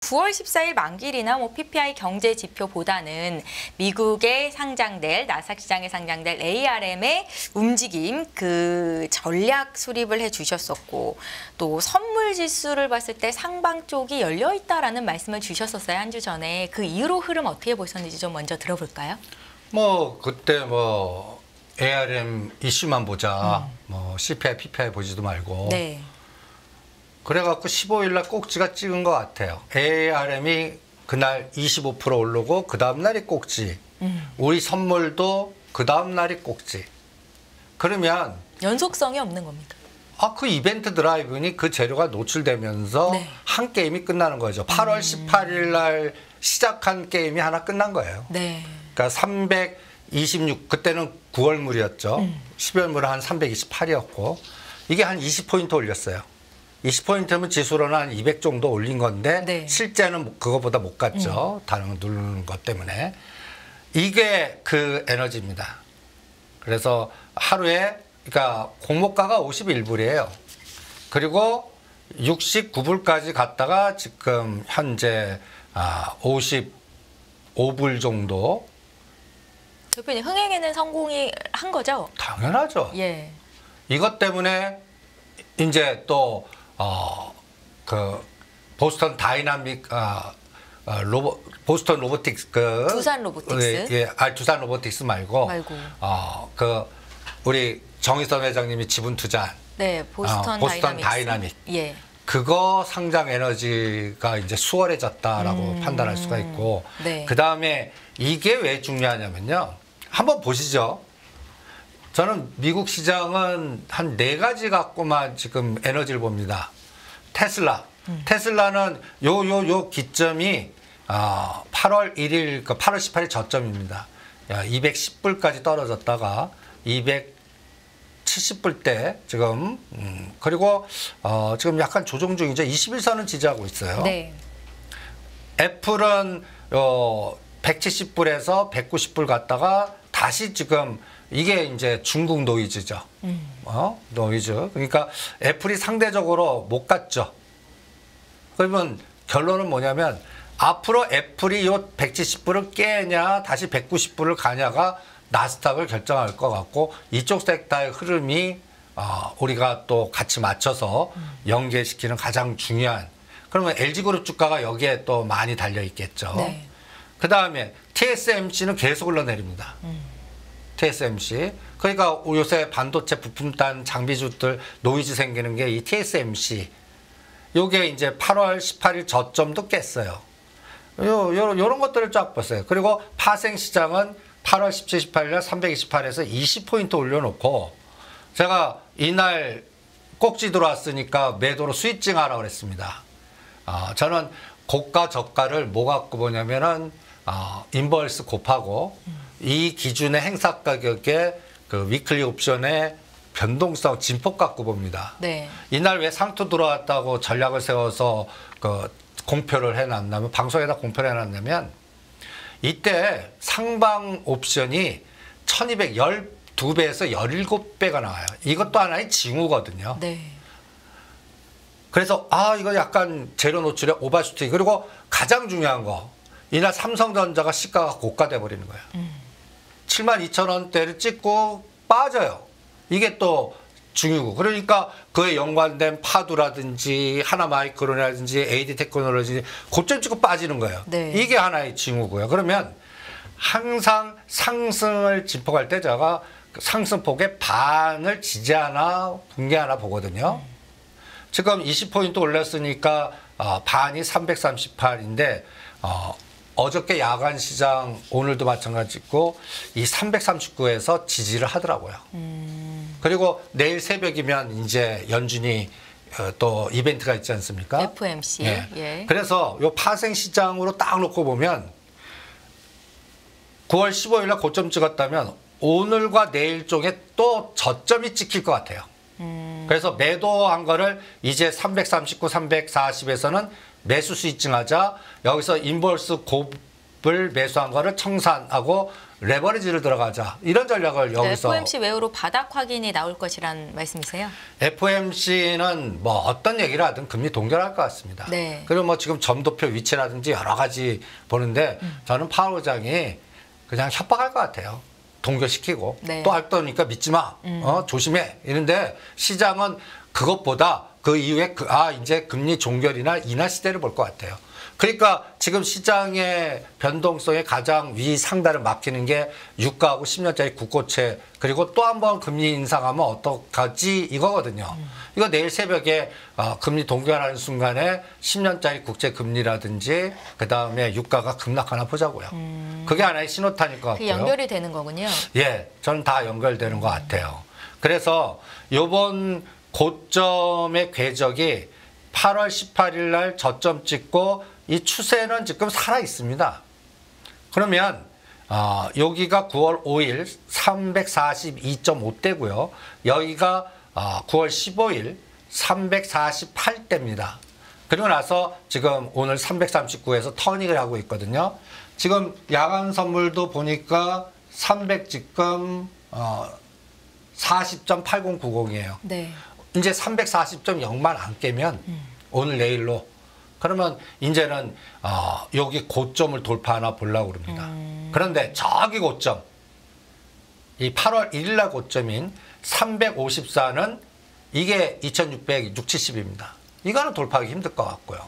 9월 14일 만기일이나 PPI 경제 지표보다는 미국에 상장될 나스닥 시장에 상장될 ARM의 움직임 그 전략 수립을 해주셨었고 또 선물 지수를 봤을 때 상방 쪽이 열려 있다라는 말씀을 주셨었어요. 한 주 전에 그 이후로 흐름 어떻게 보셨는지 좀 먼저 들어볼까요? 그때 ARM 이슈만 보자. CPI, PPI 보지도 말고. 네. 그래갖고 15일 날 꼭지가 찍은 것 같아요. ARM이 그날 25% 오르고 그 다음 날이 꼭지. 우리 선물도 그 다음 날이 꼭지. 그러면 연속성이 없는 겁니다. 그 이벤트 드라이브니 그 재료가 노출되면서 네. 한 게임이 끝나는 거죠. 8월 18일 날 시작한 게임이 하나 끝난 거예요. 네. 그러니까 326, 그때는 9월물이었죠. 12월물은 한 328이었고 이게 한 20포인트 올렸어요. 20포인트면 지수로는 한 200 정도 올린 건데 네. 실제는 그거보다 못 갔죠. 다른 누르는 것 때문에. 이게 그 에너지입니다. 그래서 하루에 그러니까 공모가가 51불이에요. 그리고 69불까지 갔다가 지금 현재 55불 정도. 대표님 흥행에는 성공이 한 거죠? 당연하죠. 예. 이것 때문에 이제 또 그 보스턴 다이나믹 보스턴 로보틱스 두산 로보틱스. 두산 로보틱스 말고 그 우리 정의선 회장님이 지분 투자한 네, 보스턴 다이나믹. 예. 그거 상장 에너지가 이제 수월해졌다라고 판단할 수가 있고 네. 그다음에 이게 왜 중요하냐면요. 한번 보시죠. 저는 미국 시장은 한 4가지 갖고만 지금 에너지를 봅니다. 테슬라. 테슬라는 요 기점이 8월 1일, 8월 18일 저점입니다. 210불까지 떨어졌다가 270불 때 지금 그리고 지금 약간 조정 중이죠. 21선은 지지하고 있어요. 네. 애플은 170불에서 190불 갔다가 다시 지금 이게 이제 중국 노이즈죠. 노이즈. 그러니까 애플이 상대적으로 못 갔죠. 그러면 결론은 뭐냐면 앞으로 애플이 요 170불을 깨냐 다시 190불을 가냐가 나스닥을 결정할 것 같고 이쪽 섹터의 흐름이 우리가 또 같이 맞춰서 연계시키는 가장 중요한 그러면 LG그룹 주가가 여기에 또 많이 달려 있겠죠. 네. 그 다음에 TSMC는 계속 흘러내립니다. TSMC. 그러니까 요새 반도체 부품단 장비주들 노이즈 생기는 게 이 TSMC. 요게 이제 8월 18일 저점도 깼어요. 요런 것들을 쫙 보세요. 그리고 파생시장은 8월 17, 18일 328에서 20포인트 올려놓고 제가 이날 꼭지 들어왔으니까 매도로 스위칭 하라고 그랬습니다. 저는 고가 저가를 뭐 갖고 보냐면은 인버스 곱하고 이 기준의 행사 가격의 그 위클리 옵션의 변동성 진폭 갖고 봅니다. 네. 이날 왜 상투 들어왔다고 전략을 세워서 그 공표를 해놨냐면 방송에다 공표를 해놨냐면 이때 상방 옵션이 1212배에서 17배가 나와요. 이것도 하나의 징후거든요. 네. 그래서 이거 약간 재료 노출의 오버슈팅. 그리고 가장 중요한 거 이날 삼성전자가 시가가 고가돼 버리는 거예요. 72,000원대를 찍고 빠져요. 이게 또 중요고 그러니까 그에 연관된 파두라든지 하나마이크론이라든지 AD 테크놀로지 고점 찍고 빠지는 거예요. 네. 이게 하나의 징후고요. 그러면 항상 상승을 짚어갈 때 제가 상승폭의 반을 지지하나 붕괴하나 보거든요. 지금 20포인트 올렸으니까 반이 338인데 어저께 야간 시장 오늘도 마찬가지고 이 339에서 지지를 하더라고요. 그리고 내일 새벽이면 이제 연준이 또 이벤트가 있지 않습니까? FMC. 예. 예. 그래서 요 파생 시장으로 딱 놓고 보면 9월 15일 날 고점 찍었다면 오늘과 내일 쪽에 또 저점이 찍힐 것 같아요. 그래서 매도한 거를 이제 339, 340에서는 매수 스위칭하자. 여기서 인버스 곱을 매수한 거를 청산하고 레버리지를 들어가자 이런 전략을 여기서 FOMC 외후로 바닥 확인이 나올 것이란 말씀이세요? FOMC는 뭐 어떤 얘기를 하든 금리 동결할 것 같습니다. 네. 그리고 뭐 지금 점도표 위치라든지 여러 가지 보는데 저는 파월 의장이 그냥 협박할 것 같아요. 동결시키고 네. 또 할 거니까 믿지 마. 조심해. 이런데 시장은 그것보다 그 이후에 이제 금리 종결이나 인하 시대를 볼 것 같아요. 그러니까 지금 시장의 변동성의 가장 위 상단을 맡기는 게 유가하고 10년짜리 국고채 그리고 또 한 번 금리 인상하면 어떡하지 이거거든요. 이거 내일 새벽에 금리 동결하는 순간에 10년짜리 국채 금리라든지 그다음에 유가가 급락하나 보자고요. 그게 하나의 신호탄일 것 같고요. 그 연결이 되는 거군요. 예, 저는 다 연결되는 것 같아요. 그래서 이번 고점의 궤적이 8월 18일 날 저점 찍고 이 추세는 지금 살아 있습니다. 그러면 여기가 9월 5일 342.5대고요. 여기가 9월 15일 348대입니다. 그리고 나서 지금 오늘 339에서 터닝을 하고 있거든요. 지금 야간 선물도 보니까 300 지금 40.8090이에요. 네. 이제 340.0만 안 깨면 오늘 내일로 그러면 이제는 여기 고점을 돌파하나 보려고 그럽니다. 그런데 저기 고점 이 8월 1일 날 고점인 354는 이게 2600, 670입니다. 이거는 돌파하기 힘들 것 같고요.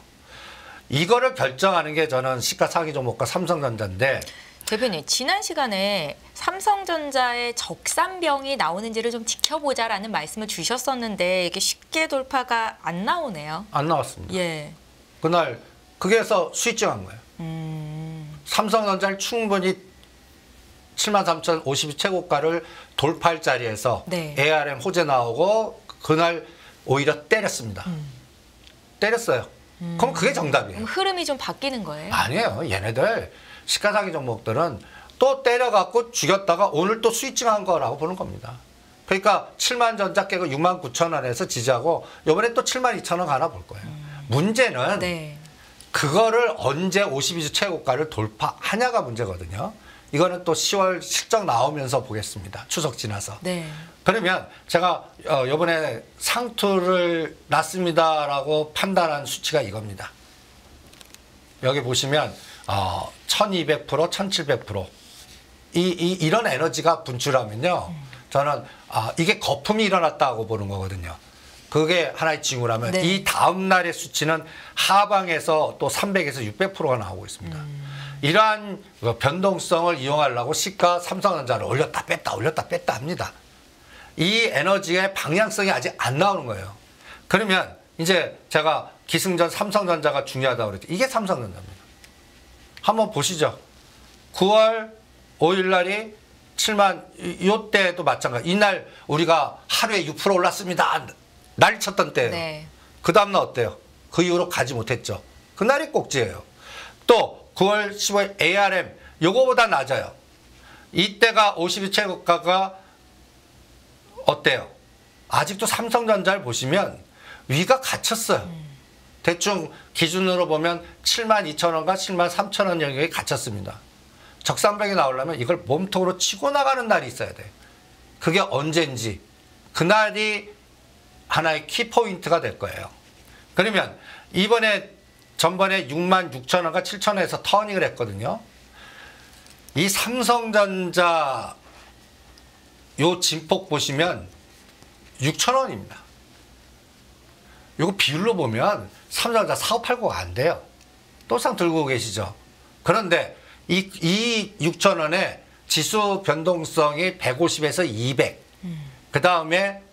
이거를 결정하는 게 저는 시가상위 종목과 삼성전자인데 대표님, 지난 시간에 삼성전자의 적산병이 나오는지를 좀 지켜보자라는 말씀을 주셨었는데 이게 쉽게 돌파가 안 나오네요. 안 나왔습니다. 예. 그날 그게서 스위칭한 거예요. 삼성전자를 충분히 73,052 최고가를 돌파할 자리에서 네. ARM 호재 나오고 그날 오히려 때렸습니다. 때렸어요. 그럼 그게 정답이에요. 그럼 흐름이 좀 바뀌는 거예요? 아니에요. 얘네들 시가상위 종목들은 또 때려갖고 죽였다가 오늘 또 스위칭한 거라고 보는 겁니다. 그러니까 7만 전자 깨고 6만 9천 원에서 지지하고 이번에 또 7만 2천 원 가나 볼 거예요. 문제는 네. 그거를 언제 52주 최고가를 돌파하냐가 문제거든요. 이거는 또 10월 실적 나오면서 보겠습니다. 추석 지나서. 네. 그러면 제가 이번에 상투를 났습니다라고 판단한 수치가 이겁니다. 여기 보시면 1200%, 1700% 이런 에너지가 분출하면요. 저는 이게 거품이 일어났다고 보는 거거든요. 그게 하나의 징후라면 네. 이 다음 날의 수치는 하방에서 또 300에서 600%가 나오고 있습니다. 이러한 변동성을 이용하려고 시가 삼성전자를 올렸다 뺐다 올렸다 뺐다 합니다. 이 에너지의 방향성이 아직 안 나오는 거예요. 그러면 이제 제가 기승전 삼성전자가 중요하다고 그랬죠. 이게 삼성전자입니다. 한번 보시죠. 9월 5일 날이 7만 요때도 마찬가지. 이날 우리가 하루에 6% 올랐습니다. 난리 쳤던 때예요. 네. 그 다음날 어때요? 그 이후로 가지 못했죠. 그날이 꼭지예요. 또 9월 15일 ARM 요거보다 낮아요. 이때가 52 최고가가 어때요? 아직도 삼성전자를 보시면 위가 갇혔어요. 대충 기준으로 보면 7만 2천 원과 7만 3천 원 영역에 갇혔습니다. 적산병이 나오려면 이걸 몸통으로 치고 나가는 날이 있어야 돼요. 그게 언제인지 그날이 하나의 키포인트가 될 거예요. 그러면 전번에 6만 6천 원과 7천 원에서 터닝을 했거든요. 이 삼성전자 요 진폭 보시면 6천 원입니다. 요거 비율로 보면 삼성전자 4589가 안 돼요. 또상 들고 계시죠. 그런데 이 6천 원에 지수 변동성이 150에서 200. 그 다음에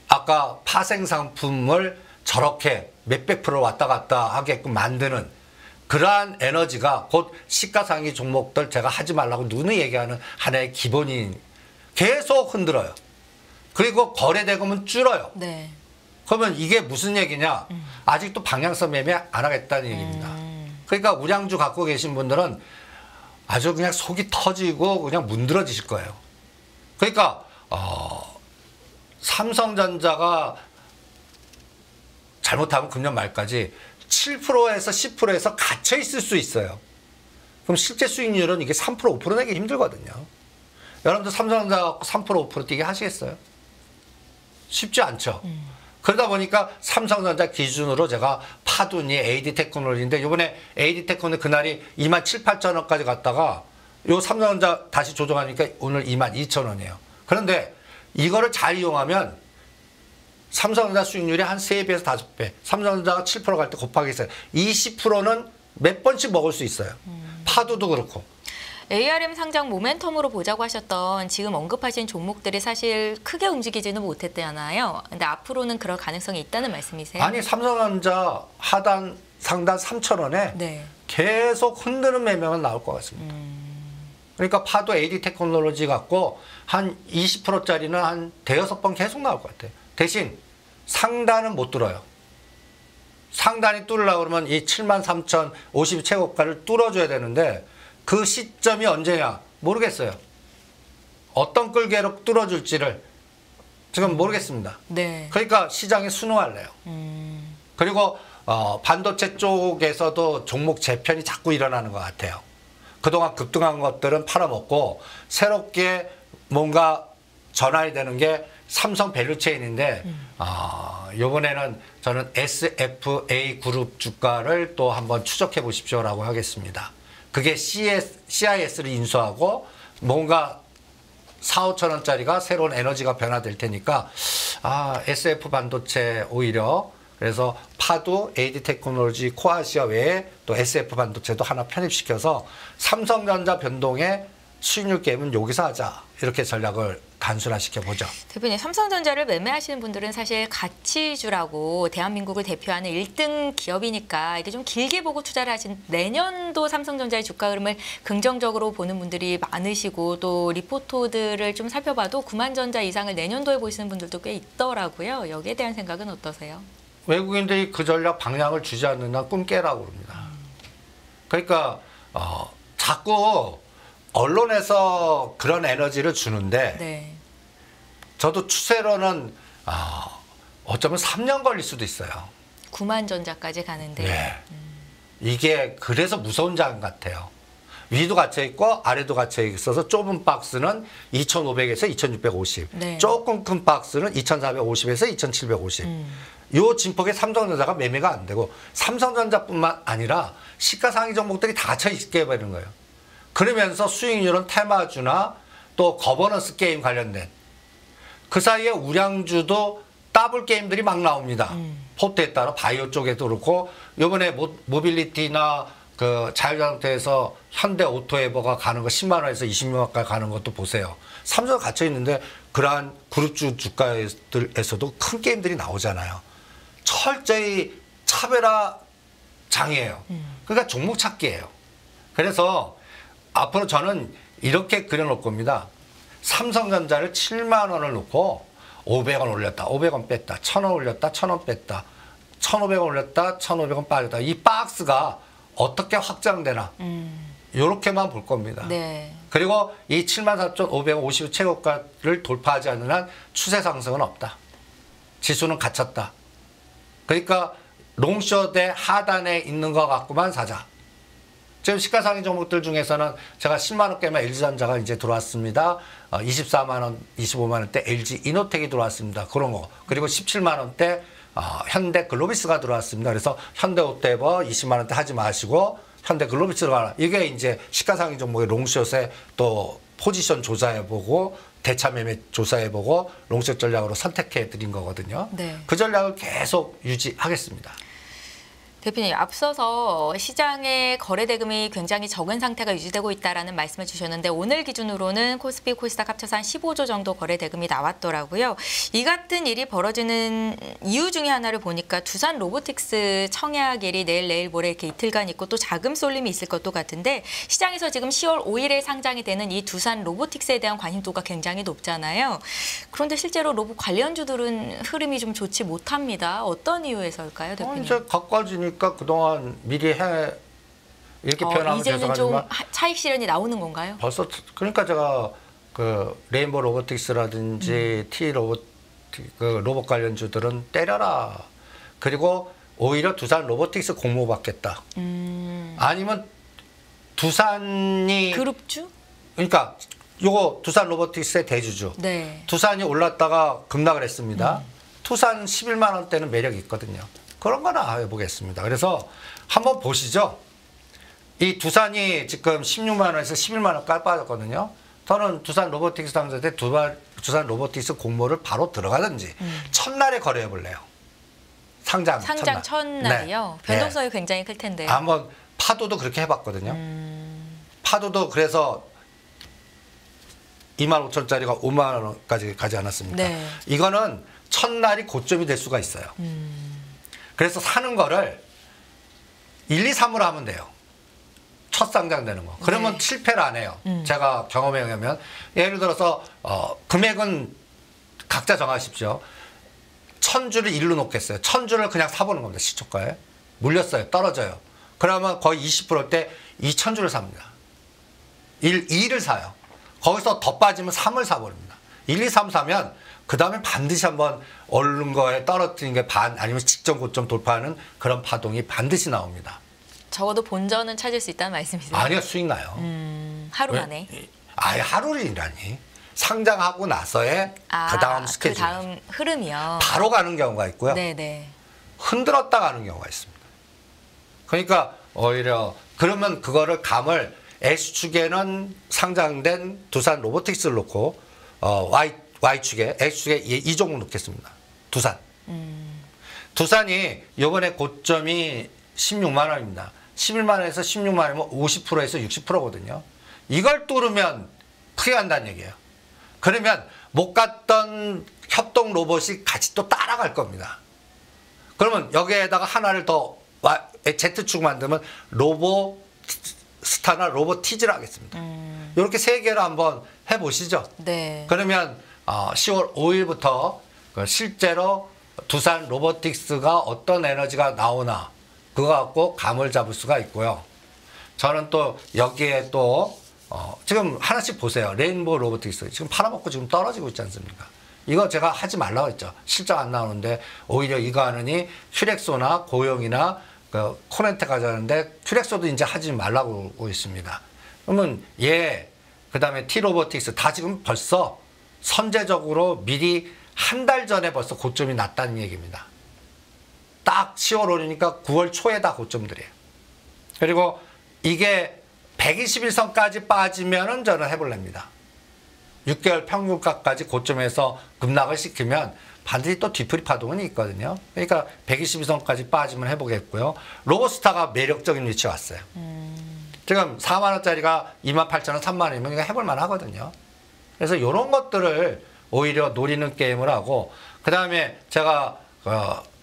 아까 파생 상품을 저렇게 몇백 프로 왔다 갔다 하게끔 만드는 그러한 에너지가 곧 시가상위 종목들 제가 하지 말라고 누누이 얘기하는 하나의 기본인 계속 흔들어요. 그리고 거래대금은 줄어요. 네. 그러면 이게 무슨 얘기냐? 아직도 방향성 매매 안 하겠다는 얘기입니다. 그러니까 우량주 갖고 계신 분들은 아주 그냥 속이 터지고 그냥 문드러지실 거예요. 그러니까 삼성전자가 잘못하면 금년 말까지 7%에서 10%에서 갇혀 있을 수 있어요. 그럼 실제 수익률은 이게 3% 5% 내기 힘들거든요. 여러분들 삼성전자 3% 5% 뛰게 하시겠어요? 쉽지 않죠. 그러다 보니까 삼성전자 기준으로 제가 파둔이 AD 테크놀로지인데 이번에 AD 테크놀로지 그날이 27,800원까지 갔다가 요 삼성전자 다시 조정하니까 오늘 22,000원이에요. 그런데 이거를 잘 이용하면 삼성전자 수익률이 한 3배에서 5배. 삼성전자가 7% 갈 때 곱하기 있어요. 20%는 몇 번씩 먹을 수 있어요. 파도도 그렇고. ARM 상장 모멘텀으로 보자고 하셨던 지금 언급하신 종목들이 사실 크게 움직이지는 못했잖아요. 근데 앞으로는 그럴 가능성이 있다는 말씀이세요? 아니 삼성전자 하단 상단 3,000원에 네. 계속 흔드는 매매만 나올 것 같습니다. 그러니까 파도 AD 테크놀로지 갖고 한 20%짜리는 한 대여섯 번 계속 나올 것 같아요. 대신 상단은 못 뚫어요. 상단이 뚫으려고 그러면 이 73,050 최고가를 뚫어줘야 되는데 그 시점이 언제냐 모르겠어요. 어떤 끌개로 뚫어줄지를 지금 모르겠습니다. 네. 그러니까 시장에 순응할래요. 그리고 반도체 쪽에서도 종목 재편이 자꾸 일어나는 것 같아요. 그동안 급등한 것들은 팔아먹고 새롭게 뭔가 전환이 되는 게 삼성 밸류체인인데 이번에는 저는 SFA 그룹 주가를 또 한번 추적해 보십시오라고 하겠습니다. 그게 CIS를 인수하고 뭔가 4, 5천 원짜리가 새로운 에너지가 변화될 테니까 SF 반도체 오히려 그래서 파도, AD 테크놀로지, 코아시아 외에 또 SF 반도체도 하나 편입시켜서 삼성전자 변동의 수익률 게임은 여기서 하자. 이렇게 전략을 단순화시켜 보죠. 대표님, 삼성전자를 매매하시는 분들은 사실 가치주라고 대한민국을 대표하는 1등 기업이니까 이게 좀 길게 보고 투자를 하신 내년도 삼성전자의 주가 흐름을 긍정적으로 보는 분들이 많으시고 또 리포터들을 좀 살펴봐도 9만전자 이상을 내년도에 보시는 분들도 꽤 있더라고요. 여기에 대한 생각은 어떠세요? 외국인들이 그 전략 방향을 주지 않는 한 꿈 깨라고 그럽니다. 그러니까 자꾸 언론에서 그런 에너지를 주는데 네. 저도 추세로는 어쩌면 3년 걸릴 수도 있어요. 9만전자까지 가는데. 네. 이게 그래서 무서운 장 같아요. 위도 갇혀 있고 아래도 갇혀 있어서 좁은 박스는 2,500에서 2,650. 네. 조금 큰 박스는 2,450에서 2,750. 요 진폭에 삼성전자가 매매가 안 되고 삼성전자뿐만 아니라 시가상위 종목들이 다 갇혀 있게 해버리는 거예요. 그러면서 수익률은 테마주나 또 거버넌스 게임 관련된 그 사이에 우량주도 더블 게임들이 막 나옵니다. 포트에 따라 바이오 쪽에도 그렇고 이번에 모빌리티나 그 자율자동차에서 현대 오토에버가 가는 거 10만 원에서 20만 원까지 가는 것도 보세요. 삼성 갇혀 있는데 그러한 그룹주 주가에서도 큰 게임들이 나오잖아요. 철저히 차별화 장이에요. 그러니까 종목 찾기예요. 그래서 앞으로 저는 이렇게 그려놓을 겁니다. 삼성전자를 7만 원을 놓고 500원 올렸다, 500원 뺐다, 1,000원 올렸다, 1,000원 뺐다, 1,500원 올렸다, 1,500원 빠졌다. 이 박스가 어떻게 확장되나 이렇게만 볼 겁니다. 네. 그리고 이 74,550 최고가를 돌파하지 않는 한 추세 상승은 없다. 지수는 갇혔다. 그러니까 롱숏의 하단에 있는 것 갖고만 사자. 지금 시가상위 종목들 중에서는 제가 10만 원대면 LG전자가 이제 들어왔습니다. 24만 원, 25만 원대 LG 이노텍이 들어왔습니다. 그런 거. 그리고 17만 원대 현대 글로비스가 들어왔습니다. 그래서 현대 오토에버 20만 원대 하지 마시고 현대 글로비스로 가라. 이게 이제 시가상위 종목의 롱숏에 또 포지션 조사해보고 대차 매매 조사해보고 롱숏 전략으로 선택해 드린 거거든요. 네. 그 전략을 계속 유지하겠습니다. 대표님, 앞서서 시장의 거래 대금이 굉장히 적은 상태가 유지되고 있다라는 말씀을 주셨는데 오늘 기준으로는 코스피, 코스닥 합쳐서 한 15조 정도 거래 대금이 나왔더라고요. 이 같은 일이 벌어지는 이유 중에 하나를 보니까 두산 로보틱스 청약일이 내일 모레 이렇게 이틀간 있고 또 자금 쏠림이 있을 것도 같은데 시장에서 지금 10월 5일에 상장이 되는 이 두산 로보틱스에 대한 관심도가 굉장히 높잖아요. 그런데 실제로 로봇 관련주들은 흐름이 좀 좋지 못합니다. 어떤 이유에서일까요, 대표님? 이제 가까워지니까 그동안 미리 이렇게 표현하면 이제는 좀 죄송하지만 차익 실현이 나오는 건가요? 벌써 그러니까 제가 그 레인보우 로보틱스라든지 그 로봇 관련주들은 때려라. 그리고 오히려 두산 로보틱스 공모 받겠다. 아니면 두산이 그룹주? 그러니까 요거 두산 로보틱스의 대주주. 네. 두산이 올랐다가 급락을 했습니다. 투산 11만 원대는 매력이 있거든요. 그런 거나 해보겠습니다. 그래서 한번 보시죠. 이 두산이 지금 16만 원에서 11만 원 빠졌거든요. 저는 두산 로보틱스 당사 때 두산 로보틱스 공모를 바로 들어가든지 첫날에 거래해 볼래요. 상장 첫날이요? 네. 변동성이 굉장히 클 텐데. 한번 파도도 그렇게 해봤거든요. 파도도 그래서 2만 5천짜리가 5만 원까지 가지 않았습니까? 네. 이거는 첫날이 고점이 될 수가 있어요. 그래서 사는 거를 1, 2, 3으로 하면 돼요. 첫 상장되는 거. 그러면 네. 실패를 안 해요. 제가 경험에 의하면. 예를 들어서 금액은 각자 정하십시오. 1000주를 1로 놓겠어요. 1000주를 그냥 사보는 겁니다. 시초가에. 물렸어요. 떨어져요. 그러면 거의 20%일 때 2000주를 삽니다. 2를 사요. 거기서 더 빠지면 3을 사버립니다. 1, 2, 3 사면 그 다음에 반드시 한번 오른 거에 떨어뜨린 게 아니면 직전 고점 돌파하는 그런 파동이 반드시 나옵니다. 적어도 본전은 찾을 수 있다는 말씀이세요? 아니요, 수익 나요. 하루 왜? 만에. 아예 하루이라니. 상장하고 나서의 그 다음 스케줄. 그 다음 흐름이요. 바로 가는 경우가 있고요. 네네. 흔들었다 가는 경우가 있습니다. 그러니까 오히려 그러면 그거를 감을 X축에는 상장된 두산 로보틱스를 놓고 Y축에 X축에 이 종목 놓겠습니다. 두산. 두산이 이번에 고점이 16만 원입니다. 11만 원에서 16만 원이면 50%에서 60%거든요. 이걸 뚫으면 크게 간다는 얘기예요. 그러면 못 갔던 협동 로봇이 같이 또 따라갈 겁니다. 그러면 여기에다가 하나를 더 Z축 만들면 로보스타나 로보티즈를 하겠습니다. 이렇게 세 개를 한번 해보시죠. 네. 그러면 10월 5일부터 실제로 두산 로보틱스가 어떤 에너지가 나오나 그거 갖고 감을 잡을 수가 있고요. 저는 또 여기에 또 지금 하나씩 보세요. 레인보우 로보틱스 지금 팔아먹고 지금 떨어지고 있지 않습니까? 이거 제가 하지 말라고 했죠. 실적 안 나오는데 오히려 이거 하느니 큐렉소나 고용이나 그 코렌테 가자는데 큐렉소도 이제 하지 말라고 하고 있습니다. 그러면 그다음에 T 로보틱스 다 지금 벌써 선제적으로 미리 한 달 전에 벌써 고점이 났다는 얘기입니다. 딱 10월 5일이니까 9월 초에 다 고점들이에요. 그리고 이게 121선까지 빠지면은 저는 해볼랍니다. 6개월 평균가까지 고점에서 급락을 시키면 반드시 또 뒤풀이 파동은 있거든요. 그러니까 121선까지 빠지면 해보겠고요. 로보스타가 매력적인 위치에 왔어요. 지금 4만 원짜리가 28,000원, 3만 원이면 이거 해볼만 하거든요. 그래서 이런 것들을 오히려 노리는 게임을 하고 그 다음에 제가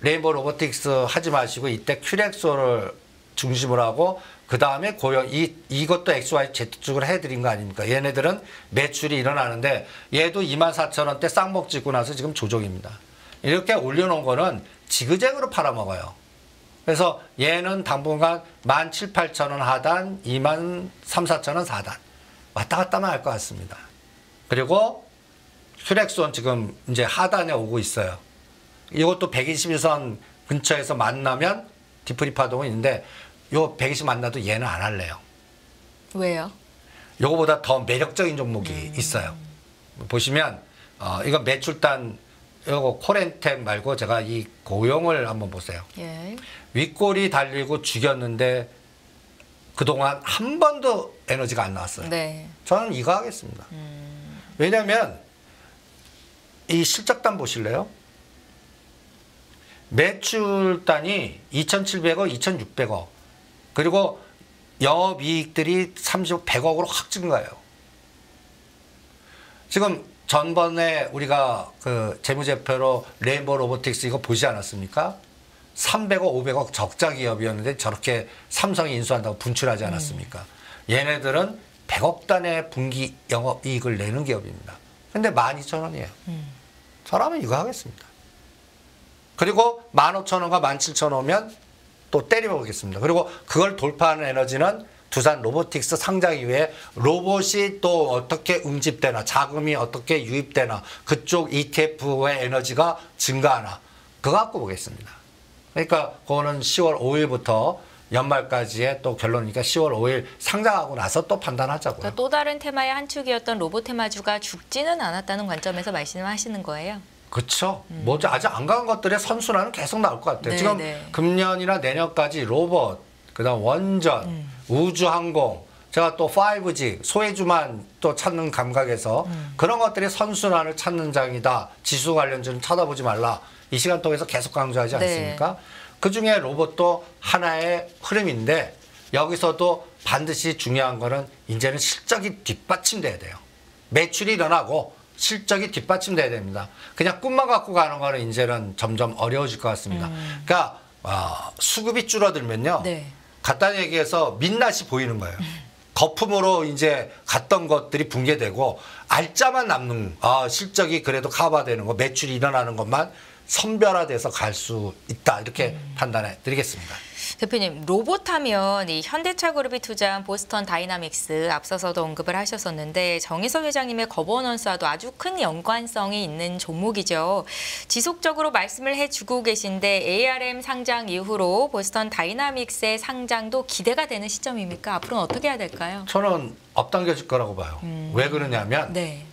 레인보우 로보틱스 하지 마시고 이때 큐렉소를 중심으로 하고 그 다음에 고용 이것도 XYZ축을 해드린 거 아닙니까? 얘네들은 매출이 일어나는데 얘도 24,000원대 쌍목 찍고 나서 지금 조정입니다. 이렇게 올려놓은 거는 지그재그로 팔아먹어요. 그래서 얘는 당분간 17,000~18,000원 하단, 23,000~24,000원 사단 왔다 갔다만 할 것 같습니다. 그리고 큐렉소는 지금 이제 하단에 오고 있어요. 이것도 121선 근처에서 만나면 디프리 파동은 있는데 요 120 만나도 얘는 안 할래요. 왜요? 요거보다 더 매력적인 종목이 있어요. 보시면 이거 매출단 요거 코렌텍 말고 제가 이 고용을 한번 보세요. 예. 윗골이 달리고 죽였는데 그동안 한 번도 에너지가 안 나왔어요. 네. 저는 이거 하겠습니다. 왜냐하면 이 실적단 보실래요? 매출단이 2,700억, 2,600억 그리고 영업이익들이 100억으로 확 증가해요. 지금 전번에 우리가 그 재무제표로 레인보우 로보틱스 이거 보지 않았습니까? 300억, 500억 적자 기업이었는데 저렇게 삼성이 인수한다고 분출하지 않았습니까? 얘네들은 100억 단의 분기 영업이익을 내는 기업입니다. 근데 12,000원이에요. 저라면 이거 하겠습니다. 그리고 15,000원과 17,000원 오면 또 때려보겠습니다. 그리고 그걸 돌파하는 에너지는 두산 로보틱스 상장 이후에 로봇이 또 어떻게 응집되나 자금이 어떻게 유입되나 그쪽 ETF의 에너지가 증가하나 그거 갖고 보겠습니다. 그러니까 그거는 10월 5일부터 연말까지의 또 결론이니까 10월 5일 상장하고 나서 또 판단하자고요. 그러니까 또 다른 테마의 한 축이었던 로봇 테마주가 죽지는 않았다는 관점에서 말씀하시는 거예요. 그렇죠. 뭐 아직 안 간 것들의 선순환은 계속 나올 것 같아요. 네, 지금 네. 금년이나 내년까지 로봇, 그다음 원전, 우주항공, 제가 또 5G, 소외주만 또 찾는 감각에서 그런 것들이 선순환을 찾는 장이다. 지수 관련주는 쳐다보지 말라. 이 시간 통해서 계속 강조하지 네. 않습니까? 그중에 로봇도 하나의 흐름인데 여기서도 반드시 중요한 거는 이제는 실적이 뒷받침돼야 돼요. 매출이 일어나고 실적이 뒷받침돼야 됩니다. 그냥 꿈만 갖고 가는 거는 이제는 점점 어려워질 것 같습니다. 그러니까 수급이 줄어들면요. 네. 간단히 얘기해서 민낯이 보이는 거예요. 거품으로 이제 갔던 것들이 붕괴되고 알짜만 남는 실적이 그래도 커버되는 거, 매출이 일어나는 것만 선별화돼서 갈 수 있다. 이렇게 판단해 드리겠습니다. 대표님, 로봇 하면 이 현대차 그룹이 투자한 보스턴 다이나믹스 앞서서도 언급을 하셨었는데 정의서 회장님의 거버넌스와도 아주 큰 연관성이 있는 종목이죠. 지속적으로 말씀을 해주고 계신데 ARM 상장 이후로 보스턴 다이나믹스의 상장도 기대가 되는 시점입니까? 앞으로는 어떻게 해야 될까요? 저는 앞당겨질 거라고 봐요. 왜 그러냐면 네.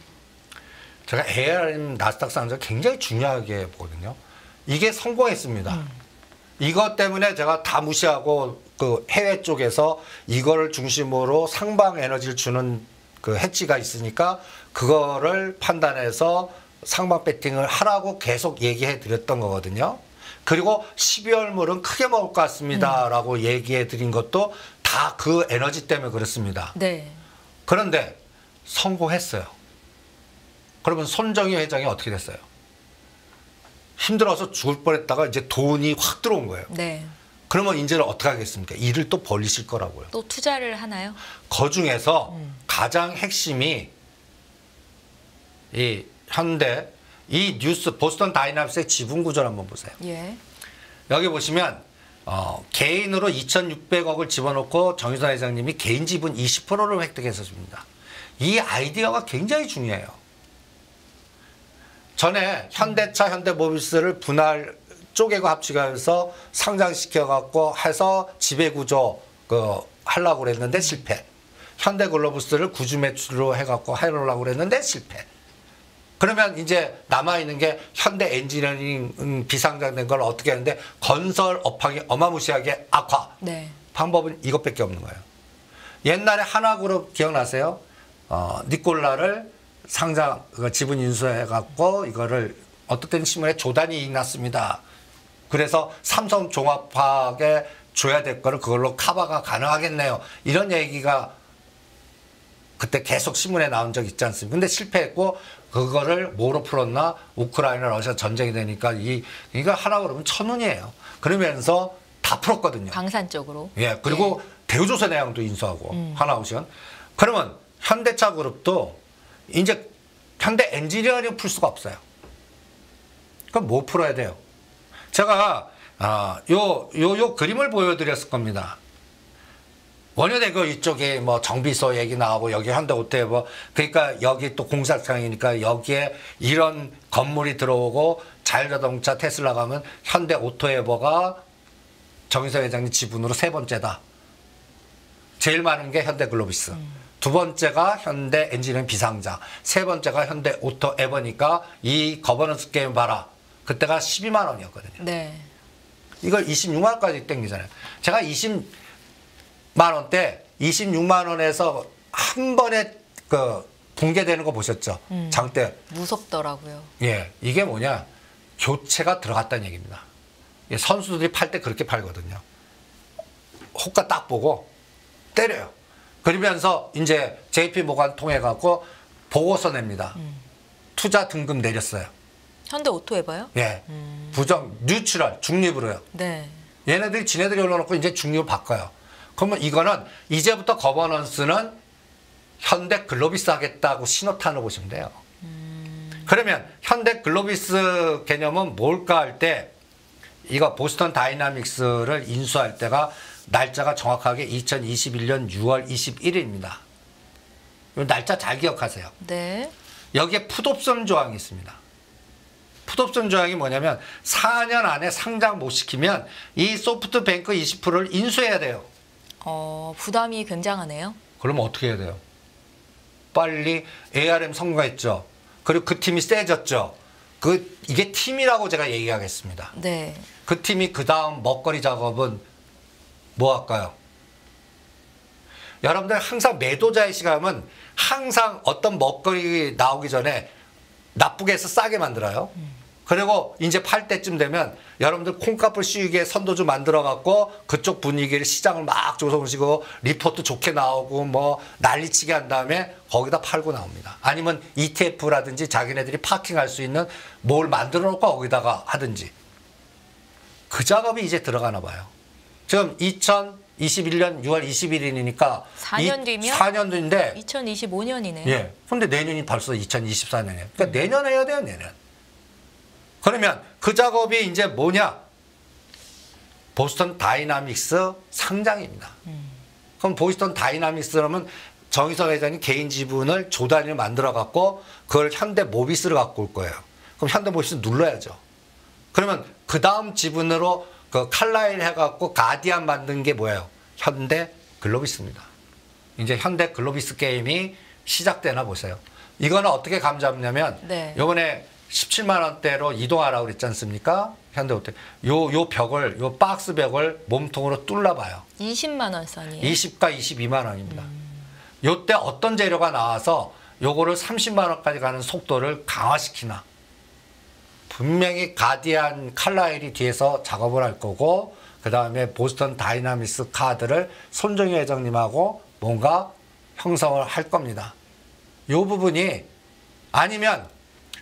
제가 ARM 나스닥 상장 굉장히 중요하게 보거든요. 이게 성공했습니다. 이것 때문에 제가 다 무시하고 그 해외 쪽에서 이거를 중심으로 상방 에너지를 주는 그 해지가 있으니까 그거를 판단해서 상방 배팅을 하라고 계속 얘기해 드렸던 거거든요. 그리고 12월 물은 크게 먹을 것 같습니다라고 얘기해 드린 것도 다 그 에너지 때문에 그렇습니다. 네. 그런데 성공했어요. 그러면 손정희 회장이 어떻게 됐어요? 힘들어서 죽을 뻔했다가 이제 돈이 확 들어온 거예요. 네. 그러면 이제는 어떻게 하겠습니까? 일을 또 벌리실 거라고요. 또 투자를 하나요? 그 중에서 가장 핵심이 이 현대, 이 뉴스 보스턴 다이나믹스의 지분 구조를 한번 보세요. 예. 여기 보시면 개인으로 2,600억을 집어넣고 정유선 회장님이 개인 지분 20%를 획득해서 줍니다. 이 아이디어가 굉장히 중요해요. 전에 현대차, 현대모비스를 분할 쪼개고 합치면서 상장시켜갖고 해서 지배구조 하려고 그랬는데 실패. 현대글로부스를 구주 매출로 해갖고 하려고 그랬는데 실패. 그러면 이제 남아있는 게 현대 엔지니어링 비상장된 걸 어떻게 하는데 건설 업황이 어마무시하게 악화. 네. 방법은 이것밖에 없는 거예요. 옛날에 하나그룹 기억나세요? 니콜라를 상장 지분 인수해갖고 이거를 어떻든 신문에 조단이 이익 났습니다. 그래서 삼성 종합화학에 줘야 될 거를 그걸로 커버가 가능하겠네요. 이런 얘기가 그때 계속 신문에 나온 적 있지 않습니까? 근데 실패했고 그거를 뭐로 풀었나? 우크라이나 러시아 전쟁이 되니까 이거 하나 그러면 천원이에요. 그러면서 다 풀었거든요. 방산 쪽으로. 예. 그리고 대우조선해양도 인수하고 하나오션. 그러면 현대차 그룹도 이제 현대 엔지니어링 풀 수가 없어요. 그럼 뭐 풀어야 돼요? 제가 요 그림을 보여드렸을 겁니다. 원효대교 이쪽에 뭐 정비소 얘기 나오고 여기 현대오토에버 그러니까 여기 또 공사장이니까 여기에 이런 건물이 들어오고 자율자동차 테슬라 가면 현대오토에버가 정의서 회장님 지분으로 세 번째다. 제일 많은 게 현대글로비스. 두 번째가 현대 엔지니어링 비상장. 세 번째가 현대오토에버니까 이 거버넌스 게임 봐라. 그때가 12만 원이었거든요. 네. 이걸 26만 원까지 땡기잖아요. 제가 20만 원대 26만 원에서 한 번에 붕괴되는 거 보셨죠? 장대. 무섭더라고요. 예, 이게 뭐냐? 교체가 들어갔다는 얘기입니다. 예, 선수들이 팔 때 그렇게 팔거든요. 호가 딱 보고 때려요. 그러면서 이제 JP 모간 통해 갖고 보고서 냅니다. 투자 등급 내렸어요. 현대 오토에버요? 예, 부정 뉴트럴 중립으로요. 네. 얘네들이 지네들이 올려놓고 이제 중립을 바꿔요. 그러면 이거는 이제부터 거버넌스는 현대 글로비스 하겠다고 신호탄을 보시면 돼요. 그러면 현대 글로비스 개념은 뭘까 할 때 이거 보스턴 다이나믹스를 인수할 때가 날짜가 정확하게 2021년 6월 21일입니다. 이 날짜 잘 기억하세요. 네. 여기에 풋옵션 조항이 있습니다. 풋옵션 조항이 뭐냐면 4년 안에 상장 못 시키면 이 소프트뱅크 20%를 인수해야 돼요. 부담이 굉장하네요. 그러면 어떻게 해야 돼요? 빨리 ARM 성공했죠. 그리고 그 팀이 세졌죠. 이게 팀이라고 제가 얘기하겠습니다. 네. 그 팀이 그 다음 먹거리 작업은 뭐 할까요? 여러분들 항상 매도자의 시각은 항상 어떤 먹거리 나오기 전에 나쁘게 해서 싸게 만들어요. 그리고 이제 팔 때쯤 되면 여러분들 콩값을 씌우게 선도주 만들어 갖고 그쪽 분위기를 시장을 막 조성시고 리포트 좋게 나오고 뭐 난리치게 한 다음에 거기다 팔고 나옵니다. 아니면 ETF라든지 자기네들이 파킹할 수 있는 뭘 만들어 놓고 거기다가 하든지. 그 작업이 이제 들어가나 봐요. 지금 2021년 6월 21일이니까 4년 뒤면 4년 뒤인데 2025년이네요. 예. 근데 내년이 벌써 2024년이에요. 그러니까 내년 해야 돼요, 내년. 그러면 그 작업이 이제 뭐냐? 보스턴 다이나믹스 상장입니다. 그럼 보스턴 다이나믹스라면 정의석 회장이 개인 지분을 조 단위로 만들어 갖고 그걸 현대 모비스를 갖고 올 거예요. 그럼 현대 모비스 눌러야죠. 그러면 그 다음 지분으로 그 칼라일 해갖고 가디안 만든 게 뭐예요? 현대 글로비스입니다. 이제 현대 글로비스 게임이 시작되나 보세요. 이거는 어떻게 감 잡냐면 네. 요번에 17만 원대로 이동하라고 그랬지 않습니까? 현대호텔. 요 벽을, 요 박스 벽을 몸통으로 뚫어봐요. 20만 원 선이에요. 20과 22만 원입니다. 요때 어떤 재료가 나와서 요거를 30만 원까지 가는 속도를 강화시키나. 분명히 가디안 칼라일이 뒤에서 작업을 할 거고 그 다음에 보스턴 다이나믹스 카드를 손정희 회장님하고 뭔가 형성을 할 겁니다. 요 부분이 아니면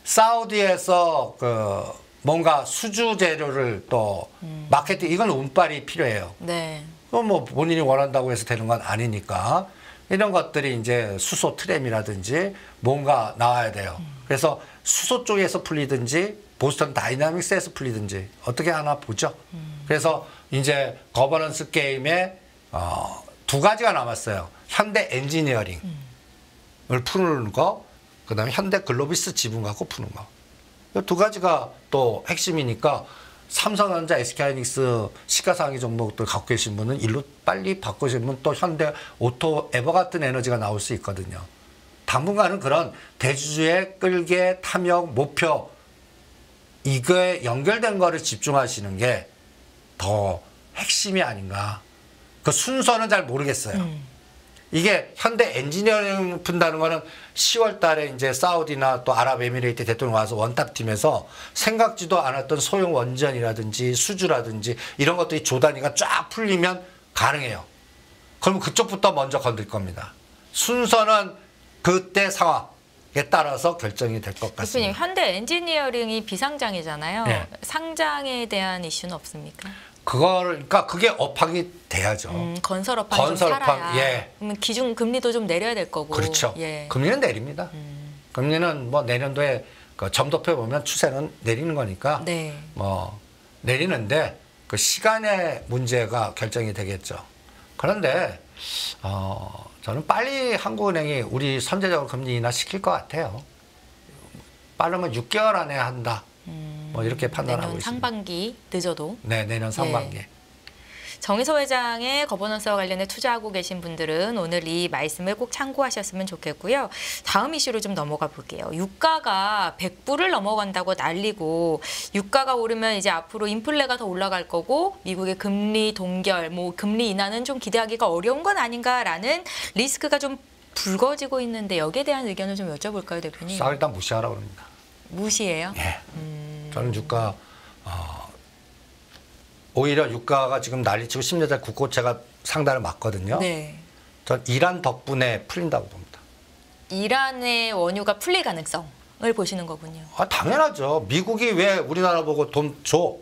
사우디에서 그 뭔가 수주 재료를 또 마케팅 이건 운빨이 필요해요. 네. 그건 뭐 본인이 원한다고 해서 되는 건 아니니까 이런 것들이 이제 수소 트램이라든지 뭔가 나와야 돼요. 그래서 수소 쪽에서 풀리든지 보스턴 다이나믹스에서 풀리든지 어떻게 하나 보죠. 그래서 이제 거버넌스 게임에 두 가지가 남았어요. 현대 엔지니어링을 푸는 거, 그 다음에 현대 글로비스 지분 갖고 푸는 거. 이 두 가지가 또 핵심이니까 삼성전자, SK하이닉스 시가상위 종목들 갖고 계신 분은 일로 빨리 바꾸시면 또 현대 오토 에버 같은 에너지가 나올 수 있거든요. 당분간은 그런 대주주의 끌개, 탐욕, 목표 이거에 연결된 거를 집중하시는 게 더 핵심이 아닌가. 그 순서는 잘 모르겠어요. 이게 현대 엔지니어링 푼다는 거는 10월 달에 이제 사우디나 또 아랍에미레이트 대통령 와서 원탑팀에서 생각지도 않았던 소형 원전이라든지 수주라든지 이런 것들이 조 단위가 쫙 풀리면 가능해요. 그럼 그쪽부터 먼저 건들 겁니다. 순서는 그때 상황에 따라서 결정이 될 것 대표님, 같습니다. 현대 엔지니어링이 비상장이잖아요. 네. 상장에 대한 이슈는 없습니까? 그러니까 그게 업황이 돼야죠. 건설업황이 좀 건설업황, 살아야. 예. 그러면 기준 금리도 좀 내려야 될 거고. 그렇죠. 예. 금리는 내립니다. 금리는 뭐 내년도에 그 점도표 보면 추세는 내리는 거니까 네. 뭐 내리는데 그 시간의 문제가 결정이 되겠죠. 그런데 저는 빨리 한국은행이 우리 선제적으로 금리 인하 시킬 것 같아요. 빠르면 6개월 안에 한다. 뭐 이렇게 판단하고 내년 있습니다. 상반기 늦어도. 네, 내년 상반기. 예. 정의서 회장의 거버넌스와 관련해 투자하고 계신 분들은 오늘 이 말씀을 꼭 참고하셨으면 좋겠고요. 다음 이슈로 좀 넘어가 볼게요. 유가가 100불을 넘어간다고 난리고 유가가 오르면 이제 앞으로 인플레가 더 올라갈 거고 미국의 금리 동결, 뭐 금리 인하는 좀 기대하기가 어려운 건 아닌가라는 리스크가 좀 불거지고 있는데 여기에 대한 의견을 좀 여쭤볼까요, 대표님? 싹 일단 무시하라고 합니다. 무시해요? 예. 저는 유가 오히려 유가가 지금 난리치고 10년짜리 국고채가 상단을 맞거든요. 네. 전 이란 덕분에 풀린다고 봅니다. 이란의 원유가 풀릴 가능성을 보시는 거군요. 당연하죠. 미국이 왜 우리나라 보고 돈 줘?